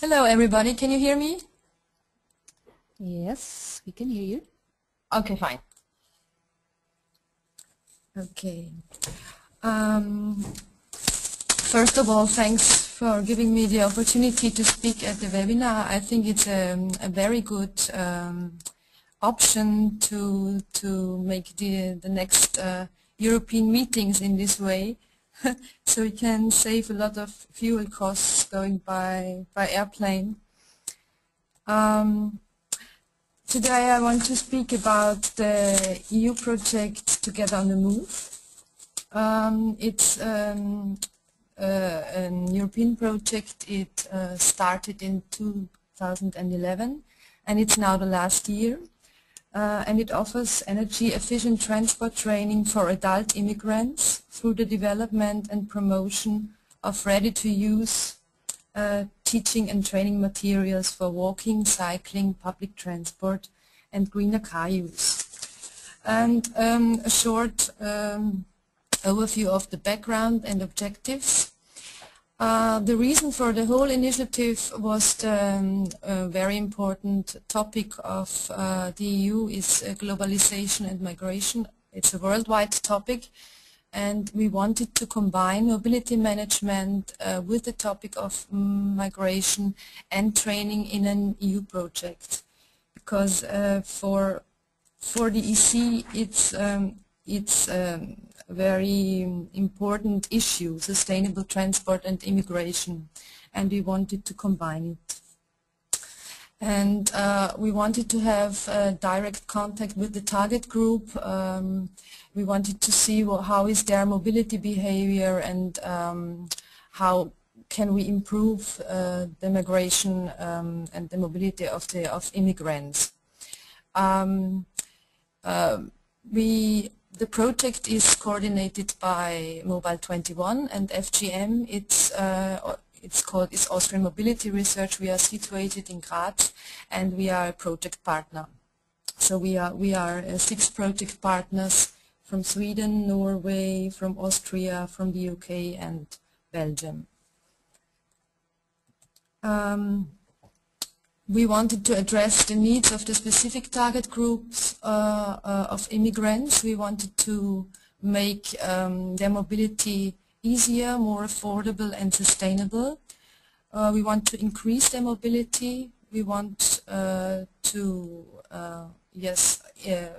Hello everybody, can you hear me? Yes, we can hear you. Okay, fine. Okay. First of all, thanks for giving me the opportunity to speak at the webinar. I think it's a very good option to make the next European meetings in this way. So we can save a lot of fuel costs going by airplane. Today I want to speak about the EU project Together on the Move. It's an European project. It started in 2011 and it's now the last year. And it offers energy-efficient transport training for adult immigrants through the development and promotion of ready-to-use teaching and training materials for walking, cycling, public transport and greener car use. And a short overview of the background and objectives. The reason for the whole initiative was the very important topic of the EU is globalization and migration. It's a worldwide topic and we wanted to combine mobility management with the topic of migration and training in an EU project. Because for the EC it's a very important issue, sustainable transport and immigration, and we wanted to combine it. And we wanted to have direct contact with the target group. We wanted to see how is their mobility behavior and how can we improve the migration and the mobility of immigrants. The project is coordinated by Mobile 21 and FGM. It's Austrian Mobility Research. We are situated in Graz and we are a project partner. So we are 6 project partners from Sweden, Norway, from Austria, from the UK and Belgium. We wanted to address the needs of the specific target groups of immigrants. We wanted to make their mobility easier, more affordable and sustainable. We want to increase their mobility. We want to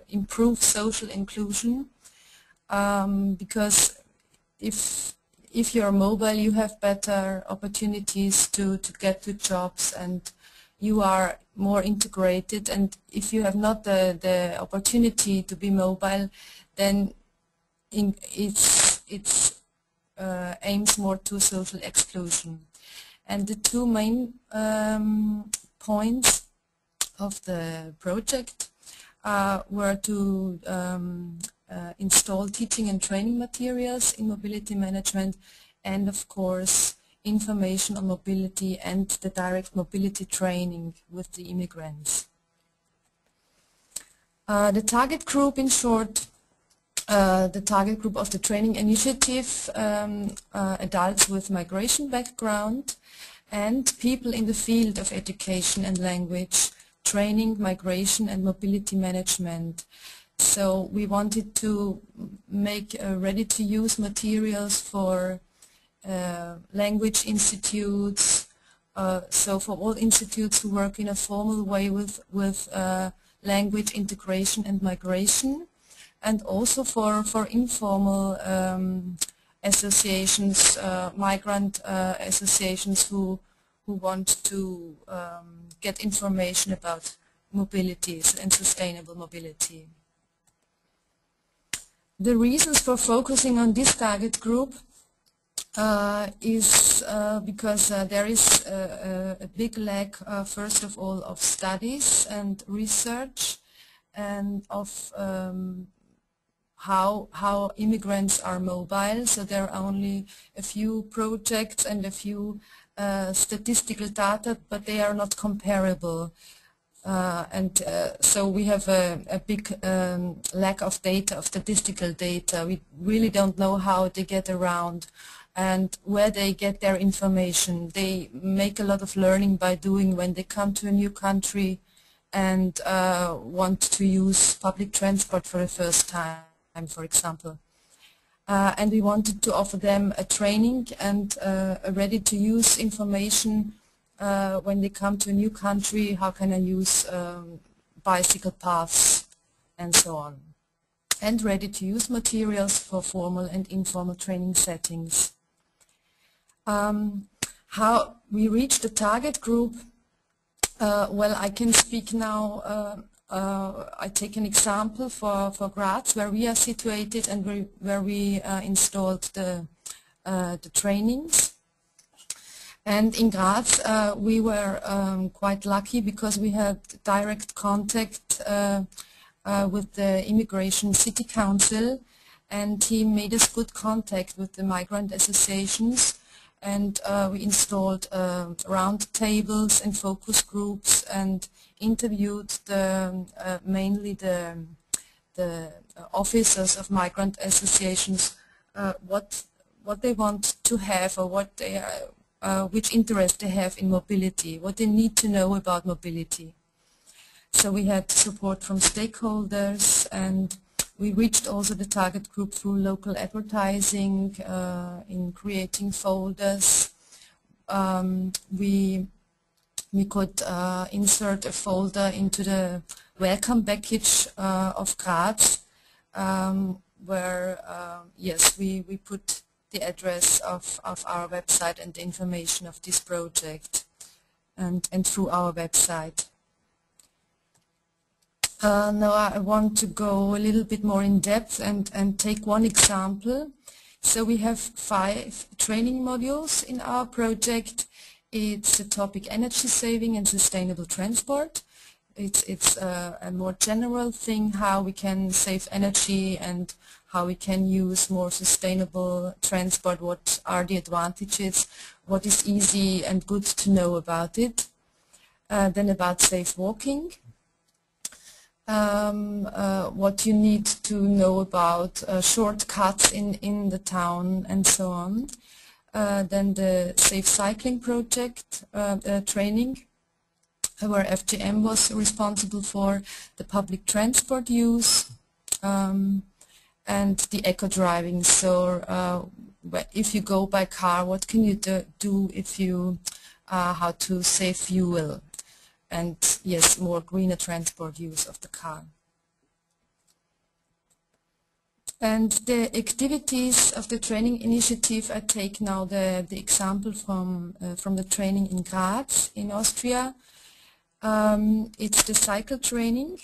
improve social inclusion, because if you're mobile, you have better opportunities to get to jobs, and you are more integrated. And if you have not the opportunity to be mobile, then it aims more to social exclusion. And the two main points of the project were to install teaching and training materials in mobility management, and of course information on mobility and the direct mobility training with the immigrants. The target group, in short, the target group of the training initiative, adults with migration background and people in the field of education and language, training, migration and mobility management. So we wanted to make ready-to-use materials for language institutes, so for all institutes who work in a formal way with language integration and migration, and also for informal associations, migrant associations who want to get information about mobilities and sustainable mobility. The reasons for focusing on this target group is because there is a big lack, first of all, of studies and research, and of how immigrants are mobile. So there are only a few projects and a few statistical data, but they are not comparable. So we have a big lack of data, of statistical data. We really don't know how they get around and where they get their information. They make a lot of learning by doing when they come to a new country and want to use public transport for the first time, for example. And we wanted to offer them a training and a ready-to-use information when they come to a new country. How can I use bicycle paths and so on. And ready-to-use materials for formal and informal training settings. How we reach the target group, well, I can speak now. I take an example for Graz, where we are situated and where we installed the trainings. And in Graz we were quite lucky because we had direct contact with the Immigration City Council, and he made us good contact with the migrant associations, and we installed round tables and focus groups and interviewed mainly the officers of migrant associations what they want to have, or what they are, which interest they have in mobility, what they need to know about mobility. So we had support from stakeholders, and we reached also the target group through local advertising, in creating folders. We could insert a folder into the welcome package of Graz, where yes, we put the address of our website and the information of this project, and through our website. Now I want to go a little bit more in depth and take one example. So we have 5 training modules in our project. It's the topic energy saving and sustainable transport. It's a more general thing, how we can save energy and how we can use more sustainable transport, what are the advantages, what is easy and good to know about it. Then about safe walking. What you need to know about shortcuts in the town and so on. Then the safe cycling project training, where FGM was responsible for, the public transport use, and the eco-driving. So if you go by car, what can you do if you, how to save fuel, and yes, more greener transport use of the car. And the activities of the training initiative, I take now the example from the training in Graz in Austria. It's the cycle training,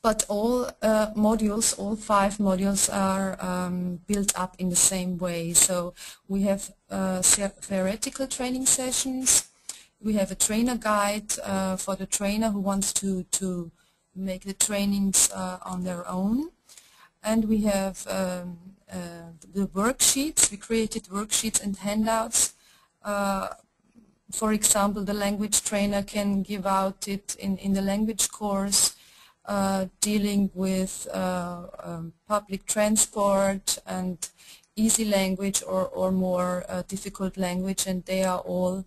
but all modules, all 5 modules are built up in the same way. So we have theoretical training sessions, we have a trainer guide for the trainer who wants to make the trainings on their own. And we have the worksheets. We created worksheets and handouts. For example, the language trainer can give out it in the language course, dealing with public transport and easy language or more difficult language, and they are all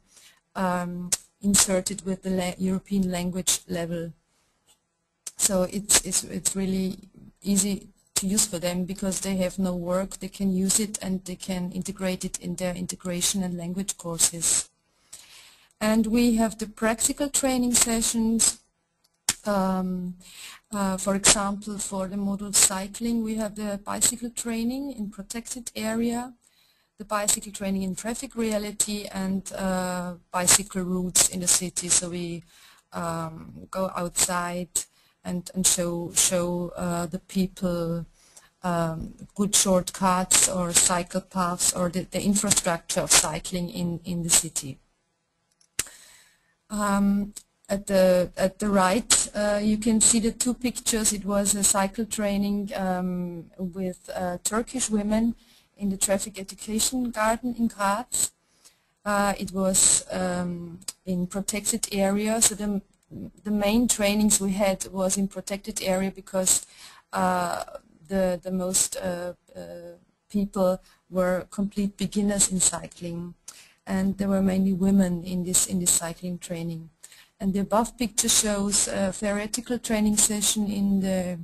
inserted with the European language level. So it's really easy to use for them because they have no work, they can use it and they can integrate it in their integration and language courses. And we have the practical training sessions. For example, for the module cycling, we have the bicycle training in protected area, the bicycle training in traffic reality, and bicycle routes in the city. So we go outside and show the people good shortcuts or cycle paths or the infrastructure of cycling in the city. At the right, you can see the 2 pictures. It was a cycle training with Turkish women in the traffic education garden in Graz. It was in protected area, so the main trainings we had was in protected area because the most people were complete beginners in cycling, and there were mainly women in this cycling training. And the above picture shows a theoretical training session in the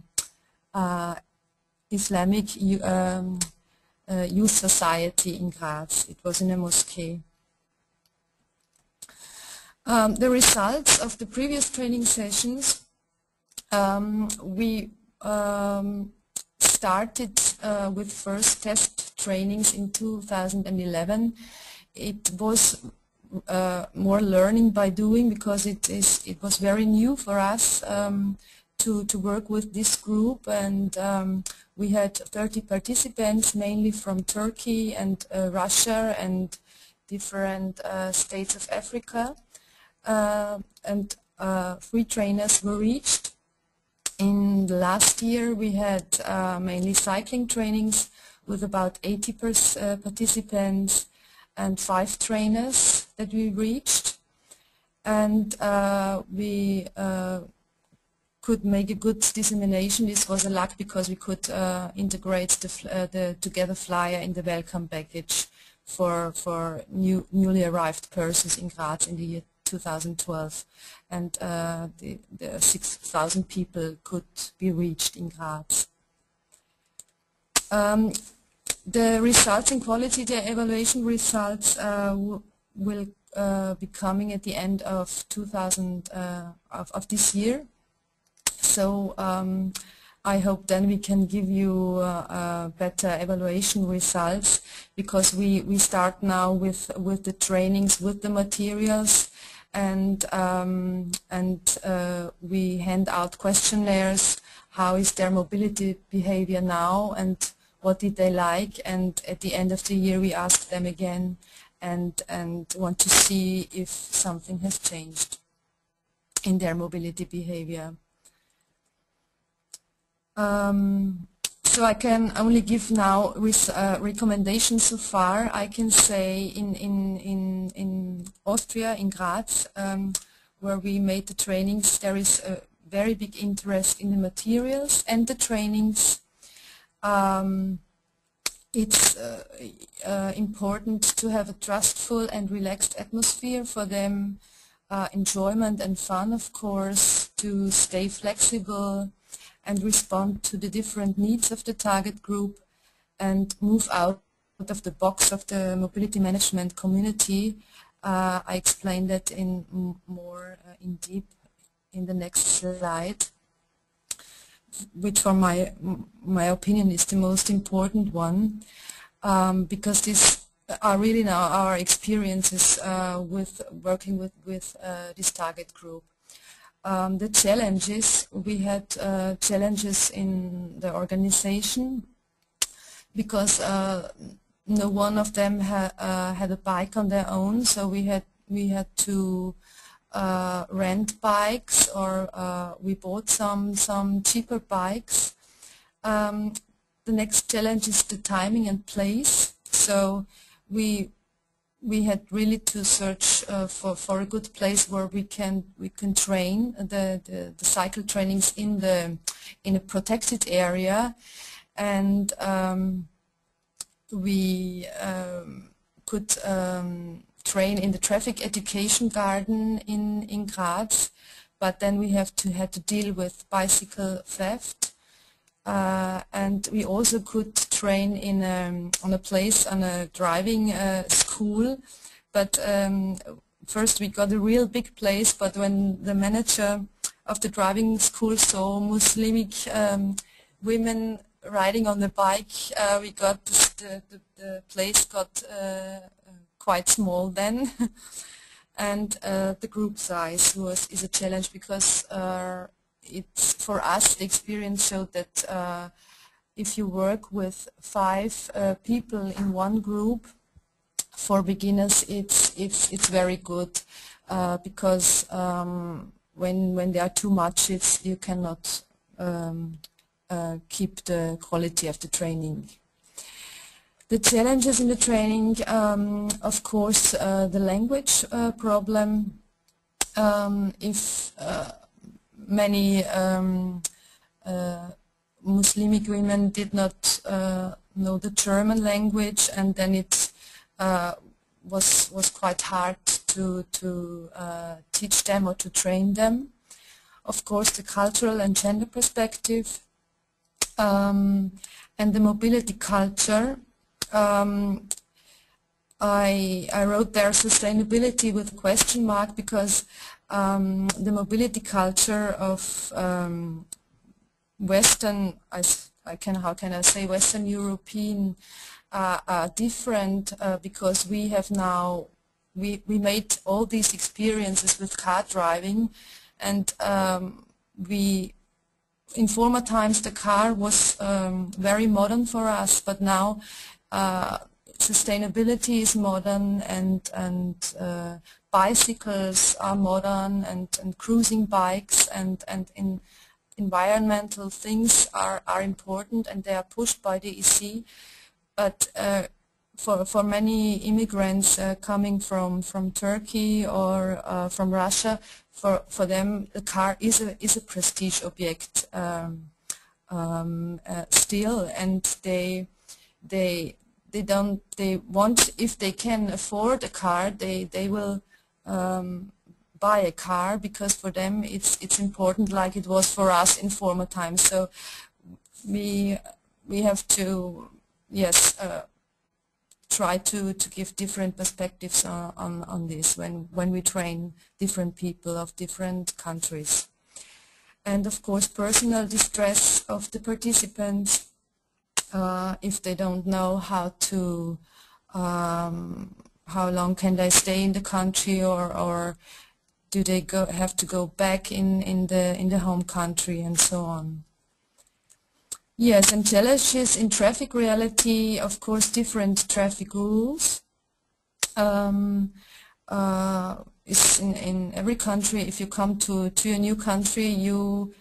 Islamic Youth Society in Graz. It was in a mosque. The results of the previous training sessions, we started with first test trainings in 2011. It was more learning by doing because it was very new for us to work with this group, and we had 30 participants, mainly from Turkey and Russia and different states of Africa, and 3 trainers were reached. In the last year we had mainly cycling trainings with about 80 participants and 5 trainers that we reached, and we could make a good dissemination. This was a luck because we could integrate the Together flyer in the welcome package for newly arrived persons in Graz in the year 2012, and the 6,000 people could be reached in Graz. The results in quality, the evaluation results will be coming at the end of of this year. So I hope then we can give you better evaluation results, because we start now with the trainings, with the materials, and we hand out questionnaires. How is their mobility behavior now, and what did they like? And at the end of the year we ask them again and want to see if something has changed in their mobility behavior. So I can only give now recommendations so far. I can say in Austria, in Graz, where we made the trainings, there is a very big interest in the materials and the trainings. It's important to have a trustful and relaxed atmosphere for them enjoyment and fun, of course, to stay flexible and respond to the different needs of the target group and move out of the box of the mobility management community. I explained that in more in deep in the next slide, which for my opinion is the most important one, because these are really now our experiences with working with this target group. The challenges, we had challenges in the organization because no one of them had a bike on their own, so we had to rent bikes, or we bought some cheaper bikes. The next challenge is the timing and place. So we had really to search for a good place where we can train the cycle trainings in a protected area, and we could train in the traffic education garden in Graz, but then we had to deal with bicycle theft, and we also could train in on a driving school, but first we got a real big place, but when the manager of the driving school saw Muslimic women riding on the bike, we got the place got quite small then, and the group size is a challenge because it's, for us, the experience showed that if you work with 5 people in one group, for beginners it's very good, because when there are too much, you cannot keep the quality of the training. The challenges in the training, of course, the language problem. If many Muslimic women did not know the German language, and then it was quite hard to teach them or to train them. Of course, the cultural and gender perspective, and the mobility culture. I wrote there sustainability with a question mark, because the mobility culture of Western, how can I say, Western European are different, because we have now, we made all these experiences with car driving, and in former times the car was very modern for us, but now sustainability is modern, and bicycles are modern, and cruising bikes and environmental things are important, and they are pushed by the EC. But for many immigrants coming from Turkey or from Russia, for them the car is a prestige object still, and they want, if they can afford a car, they will buy a car, because for them it's important, like it was for us in former times. So we have to, yes, try to give different perspectives on this when we train different people of different countries. And of course, personal distress of the participants, if they don't know how long can they stay in the country, or do they have to go back in the home country, and so on. Yes, and challenges in traffic reality, of course, different traffic rules. It's in every country. If you come to a new country, you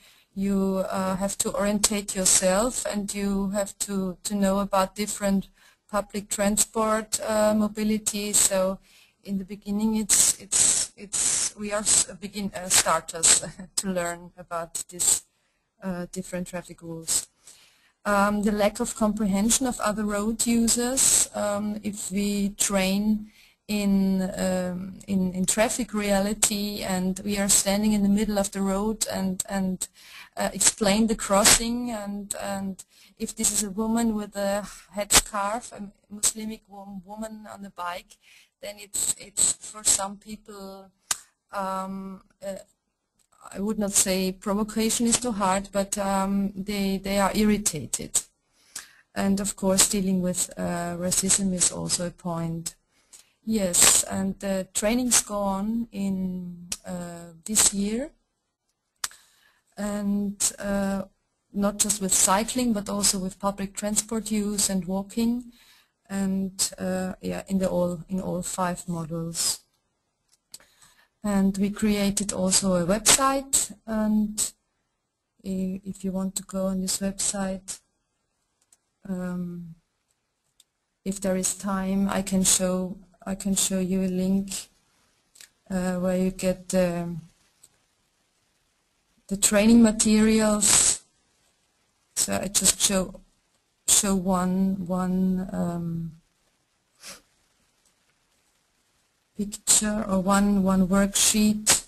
have to orientate yourself, and you have to know about different public transport mobility. So in the beginning, we are starters to learn about these different traffic rules. The lack of comprehension of other road users. If we train in traffic reality, and we are standing in the middle of the road and explain the crossing, and if this is a woman with a headscarf, a Muslimic woman on a bike, then it's for some people, I would not say provocation is too hard, but they are irritated. And of course dealing with racism is also a point. Yes, and the trainings go on in this year, and not just with cycling but also with public transport use and walking, and yeah, in all 5 modules. And we created also a website, and if you want to go on this website, if there is time, I can show you a link where you get the training materials. So I just show one picture or one worksheet.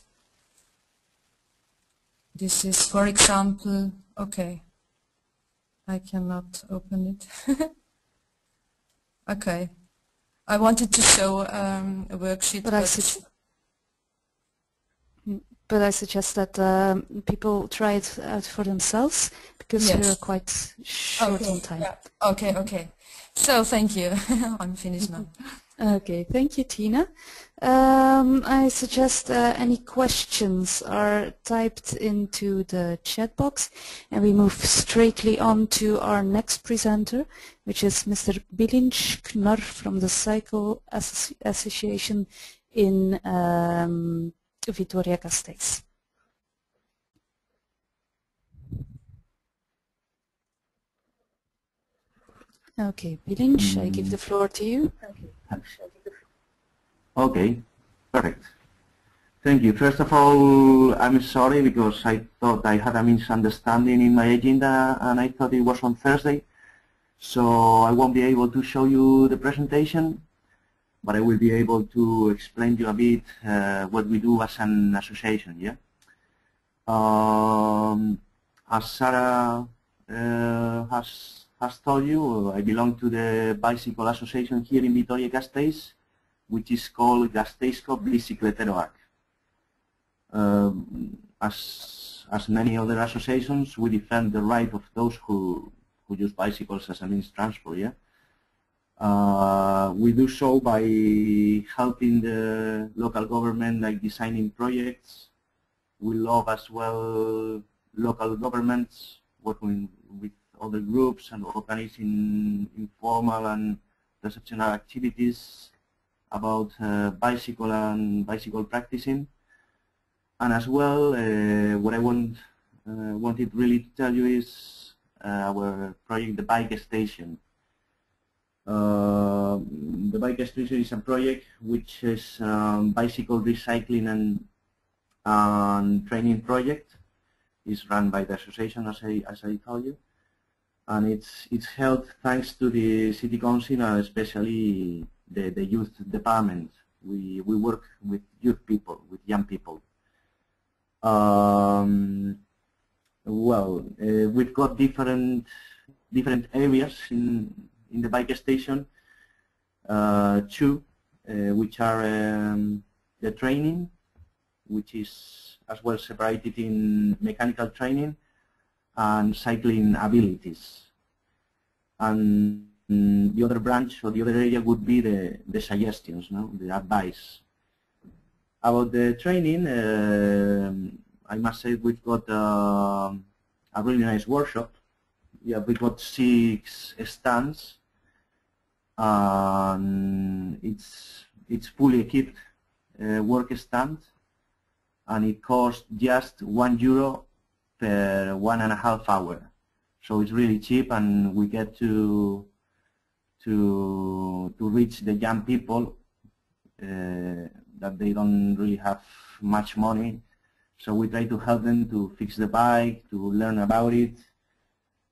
This is, for example, okay, I cannot open it. Okay, I wanted to show a worksheet, but I suggest that people try it out for themselves, because yes, we're quite short on time. Yeah. Okay. So thank you. I'm finished now. Okay, thank you, Tina. I suggest any questions are typed into the chat box, and we move straightly on to our next presenter, which is Mr. Bilinç Knor from the Cycle Association in Vitoria-Gasteiz. Okay, Bilinç, I give the floor to you. Okay, perfect. Thank you. First of all, I'm sorry because I thought I had a misunderstanding in my agenda and I thought it was on Thursday. So I won't be able to show you the presentation, but I will be able to explain to you a bit what we do as an association. Yeah. As Sarah has told you, I belong to the Bicycle Association here in Vitoria-Gasteiz, which is called Gasteizko Bicicleteroak. As many other associations, we defend the right of those who use bicycles as a means of transport. Yeah. We do so by helping the local government, like designing projects. We love as well local governments, working with other groups and organizing informal and receptional activities about bicycle and bicycle practicing. And as well, what I wanted really to tell you is our project, the Bike Station. The Bike Station is a project which is bicycle recycling and training project. It's run by the association, as I told you, and it's held thanks to the City Council and especially the youth department. We work with youth people, with young people. We've got different areas in the bike station. 2, which are the training, which is as well separated in mechanical training and cycling abilities. And the other branch or the other area would be the suggestions, no? The advice. About the training, I must say we've got a really nice workshop. Yeah, we've got 6 stands, and it's fully equipped work stand, and it costs just €1 per 1.5 hours. So it's really cheap, and we get to reach the young people that they don't really have much money. So we try to help them to fix the bike, to learn about it.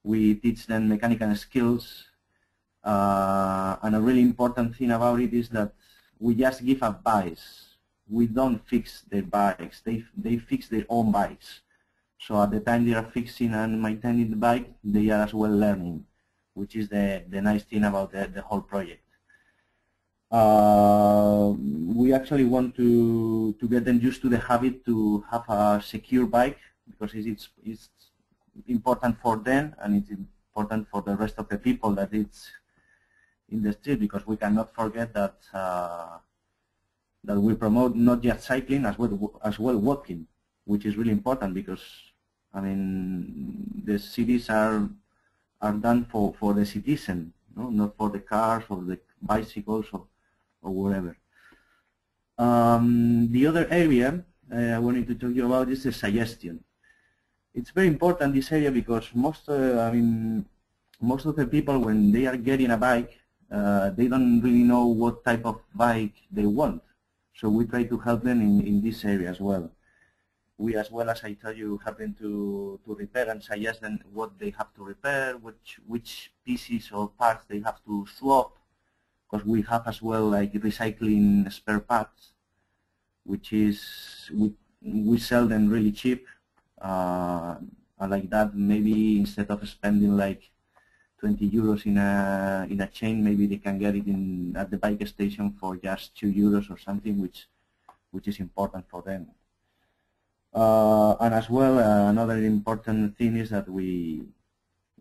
We teach them mechanical skills, and a really important thing about it is that we just give advice. We don't fix their bikes. They fix their own bikes. So at the time they are fixing and maintaining the bike, they are as well learning, which is the nice thing about the whole project. We actually want to get them used to the habit to have a secure bike, because it's important for them and it's important for the rest of the people that it's in the street, because we cannot forget that that we promote not just cycling, as well walking, which is really important, because I mean the cities are done for the citizen, no? Not for the cars or the bicycles or whatever. The other area I wanted to talk to you about is the suggestion. It's very important, this area, because most of the people, when they are getting a bike, they don't really know what type of bike they want. So we try to help them in this area as well. We, as well as I tell you, help them to repair and suggest them what they have to repair, which pieces or parts they have to swap, because we have as well like recycling spare parts, which is we sell them really cheap. And like that, maybe instead of spending like 20 euros in a chain, maybe they can get it at the bike station for just 2 euros or something, which is important for them. And as well, another important thing is that we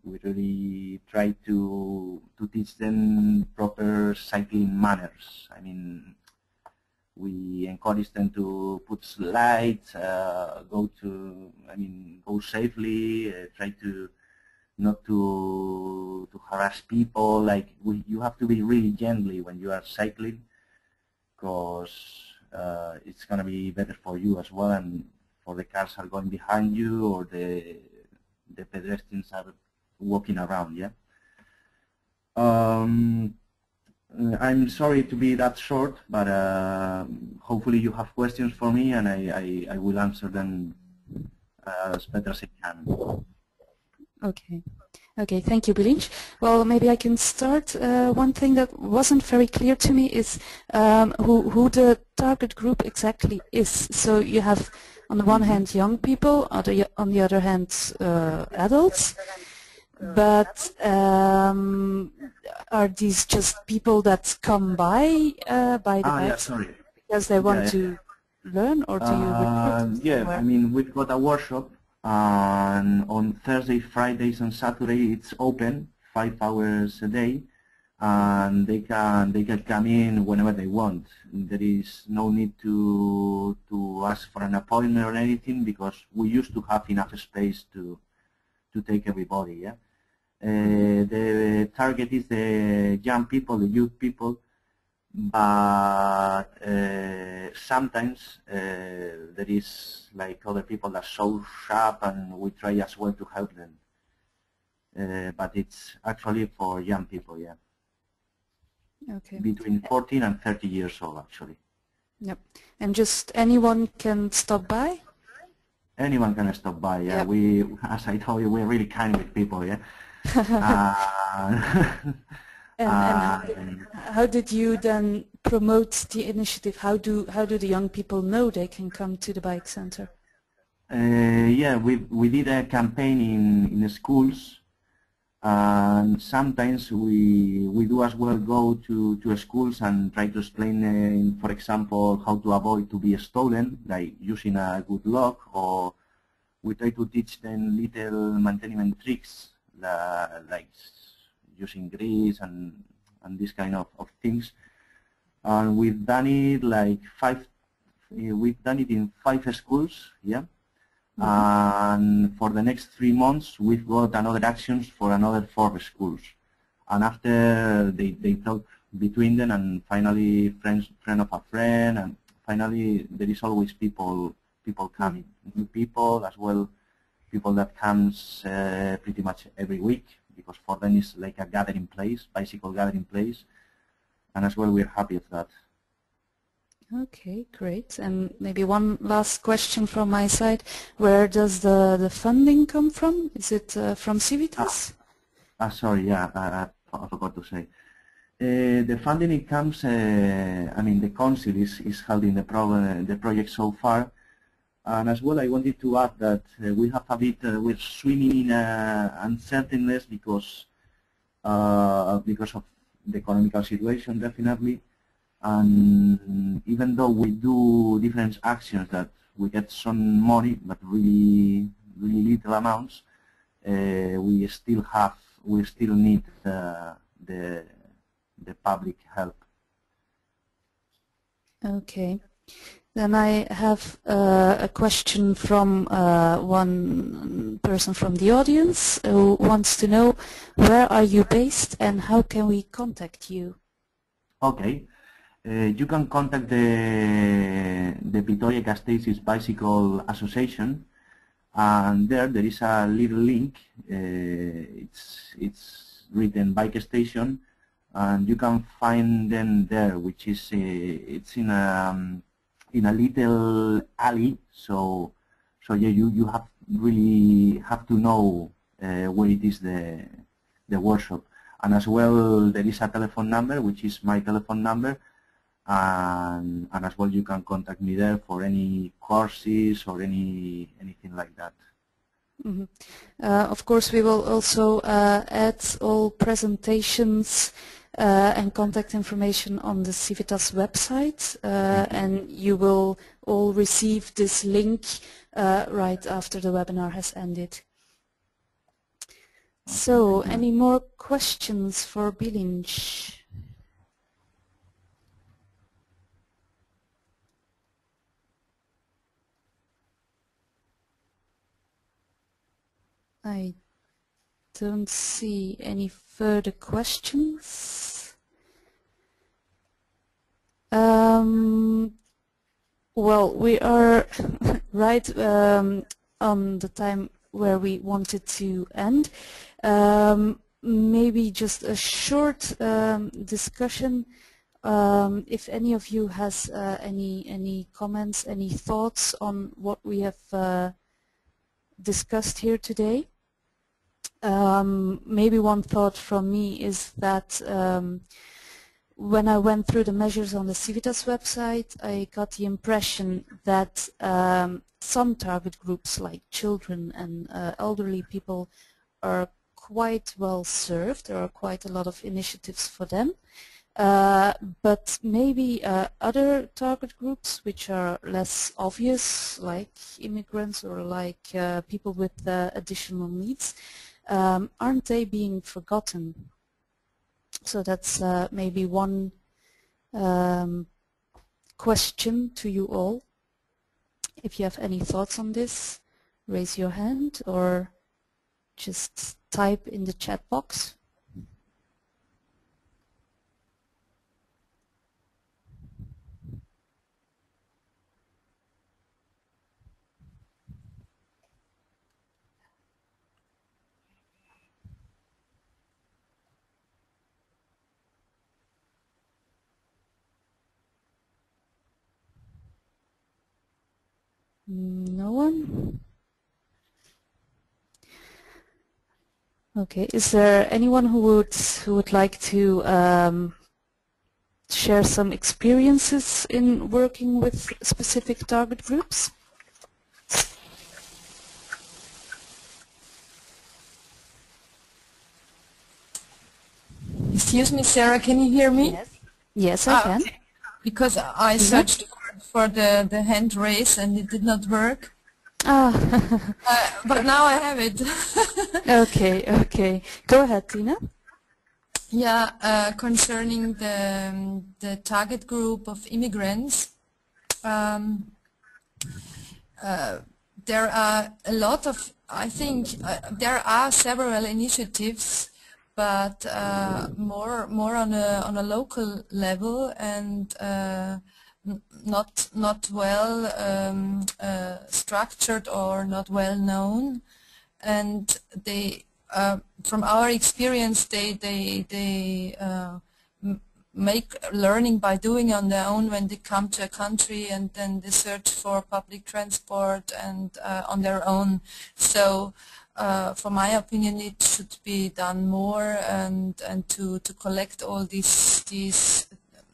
really try to teach them proper cycling manners. I mean, we encourage them to put slides, go safely, try to not to harass people. Like you have to be really gently when you are cycling, because it's going to be better for you as well, and for the cars are going behind you, or the pedestrians are walking around. Yeah. I'm sorry to be that short, but hopefully you have questions for me, and I will answer them as better as I can. Okay. Okay, thank you, Bilinç. Well, maybe I can start. One thing that wasn't very clear to me is who the target group exactly is. So you have, on the one hand, young people, on the other hand, adults. But are these just people that come by the bikes because they want to learn, or do you recruit? Yeah, I mean, we've got a workshop, and on Thursday, Fridays, and Saturday it's open 5 hours a day, and they can come in whenever they want. There is no need to ask for an appointment or anything, because we used to have enough space to take everybody. Yeah. The target is the young people, the youth people, but sometimes there is like other people that show up, and we try as well to help them. But it's actually for young people, yeah. Okay. Between 14 and 30 years old, actually. Yep. And just anyone can stop by? Anyone can stop by, yeah. Yep. We, as I told you, we're really kind with people, yeah. And how did you then promote the initiative? How do the young people know they can come to the bike center? Yeah, we did a campaign in the schools, and sometimes we do as well go to schools and try to explain, for example, how to avoid to be stolen, like using a good lock, or we try to teach them little maintenance tricks, like using grease and this kind of things. And we've done it like in 5 schools, yeah. And for the next 3 months, we've got another actions for another 4 schools. And after they talk between them, and finally friend of a friend, and finally there is always people coming, new people as well, people that comes pretty much every week, because for them it's like a gathering place, bicycle gathering place, and as well we're happy with that. Okay, great. And maybe one last question from my side. Where does the funding come from? Is it from CIVITAS? Sorry, yeah, I forgot to say. The funding, it comes, I mean, the council is holding the project so far. And as well, I wanted to add that we have a bit, we're swimming in uncertainness because of the economical situation, definitely. And even though we do different actions that we get some money, but really little amounts, we still need the public help. Okay. Then I have a question from one person from the audience who wants to know, where are you based and how can we contact you? Okay. You can contact the Vitoria-Gasteiz Bicycle Association, and there is a little link. It's written Bike Station, and you can find them there, which is it's in a little alley. So yeah, you really have to know where it is the workshop. And as well, there is a telephone number, which is my telephone number. And as well, you can contact me there for any courses or anything like that. Mm-hmm. Of course, we will also add all presentations and contact information on the CIVITAS website, and you will all receive this link right after the webinar has ended. So, any more questions for Bilinj? I don't see any further questions. Well, we are right on the time where we wanted to end. Maybe just a short discussion. If any of you has any comments, any thoughts on what we have discussed here today. Maybe one thought from me is that when I went through the measures on the CIVITAS website, I got the impression that some target groups like children and elderly people are quite well served. There are quite a lot of initiatives for them. But maybe other target groups which are less obvious, like immigrants or like people with additional needs, aren't they being forgotten? So that's maybe one question to you all. If you have any thoughts on this, raise your hand or just type in the chat box. No one? Okay, is there anyone who would like to share some experiences in working with specific target groups? Excuse me, Sarah, can you hear me? Yes, yes, I can. Okay. Because I searched for the hand raise and it did not work. But now I have it. Okay. Go ahead, Tina. Yeah, concerning the target group of immigrants, there are a lot of, I think, there are several initiatives, but more on a local level and not well structured or not well known, and they from our experience they make learning by doing on their own when they come to a country, and then they search for public transport and on their own. So for my opinion, it should be done more, and to collect all these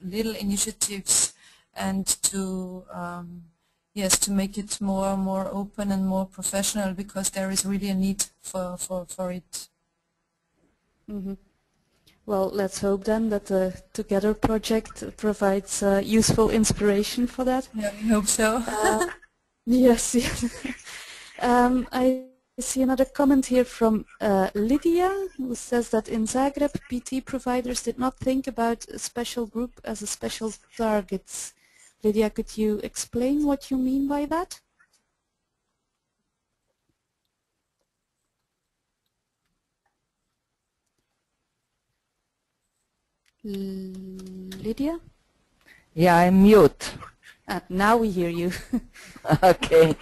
little initiatives, and to yes, to make it more open and more professional, because there is really a need for it. Mm-hmm. Well, let's hope then that the Together project provides useful inspiration for that. Yeah, we hope so. Yes. I see another comment here from Lydia, who says that in Zagreb, PT providers did not think about a special group as a special target. Lydia, could you explain what you mean by that? Lydia? Yeah, I'm mute. Now we hear you. Okay.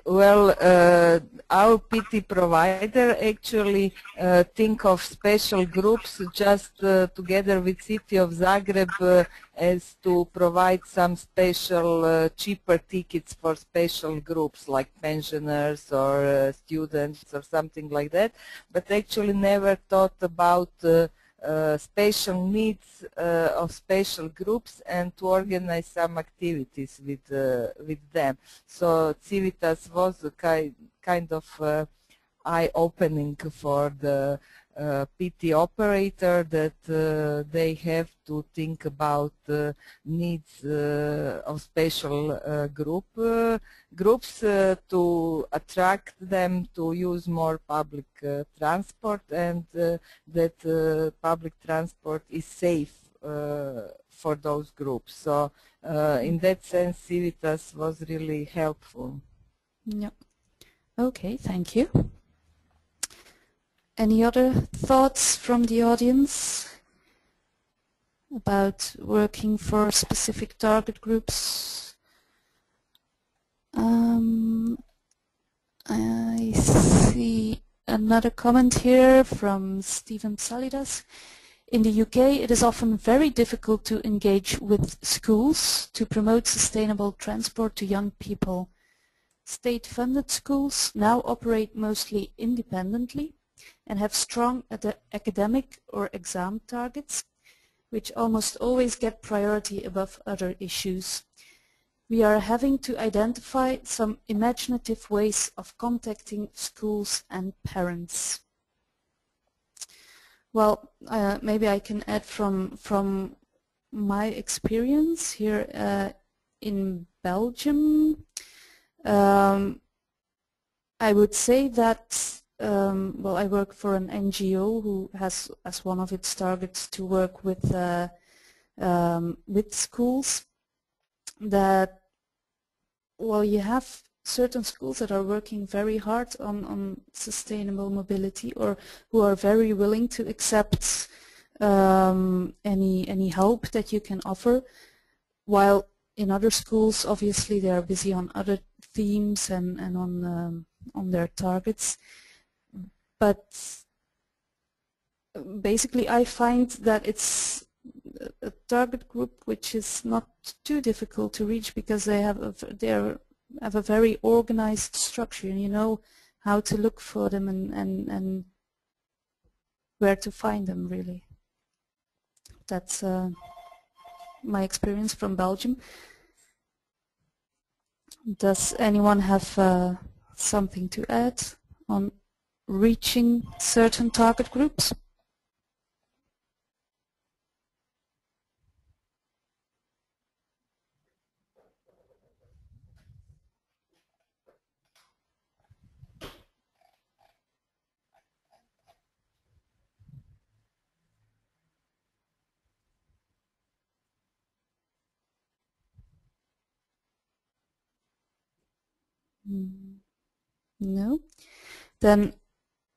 Well, our PT provider actually think of special groups just together with City of Zagreb as to provide some special cheaper tickets for special groups like pensioners or students or something like that, but actually never thought about special needs of special groups and to organize some activities with them. So CIVITAS was a kind of eye-opening for the PT operator, that they have to think about needs of special groups to attract them to use more public transport, and that public transport is safe for those groups. So in that sense, CIVITAS was really helpful. Yeah. Okay, thank you. Any other thoughts from the audience about working for specific target groups? I see another comment here from Stephen Salidas. In the UK, it is often very difficult to engage with schools to promote sustainable transport to young people. State-funded schools now operate mostly independently and have strong academic or exam targets, which almost always get priority above other issues. We are having to identify some imaginative ways of contacting schools and parents. Well, maybe I can add from my experience here in Belgium. I would say that well, I work for an NGO who has as one of its targets to work with schools. That, well, you have certain schools that are working very hard on sustainable mobility, or who are very willing to accept any help that you can offer, while in other schools obviously they are busy on other themes and on their targets. But basically I find that it's a target group which is not too difficult to reach, because they have a very organized structure, and you know how to look for them and where to find them, really. That's my experience from Belgium. Does anyone have something to add on reaching certain target groups? No? Then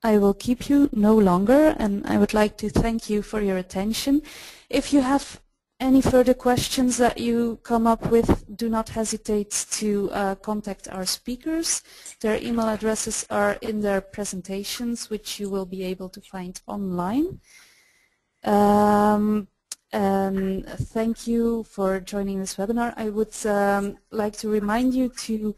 I will keep you no longer, and I would like to thank you for your attention. If you have any further questions that you come up with, do not hesitate to contact our speakers. Their email addresses are in their presentations, which you will be able to find online. And thank you for joining this webinar. I would like to remind you to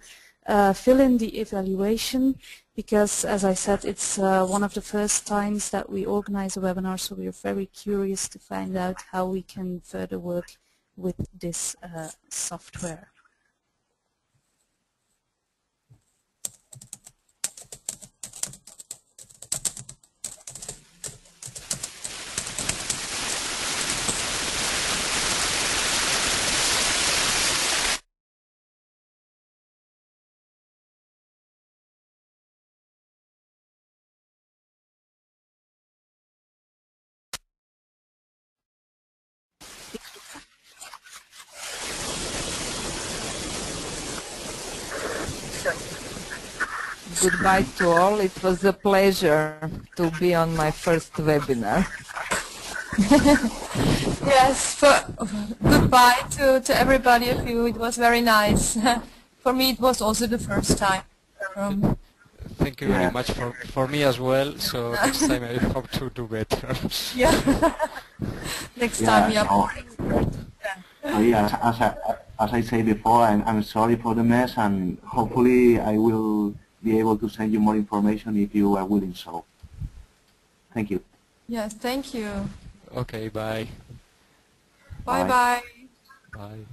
fill in the evaluation because, as I said, it's one of the first times that we organize a webinar, so we're very curious to find out how we can further work with this software. Goodbye to all. It was a pleasure to be on my first webinar. Yes, goodbye to everybody of you. It was very nice. For me, it was also the first time. Thank you very much for me as well. So next time I hope to do better. Yeah. Next time, yeah. As I said before, I'm sorry for the mess, and hopefully I will be able to send you more information if you are willing. So, thank you. Yes, thank you. Okay, bye. Bye-bye. Bye.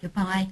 Goodbye.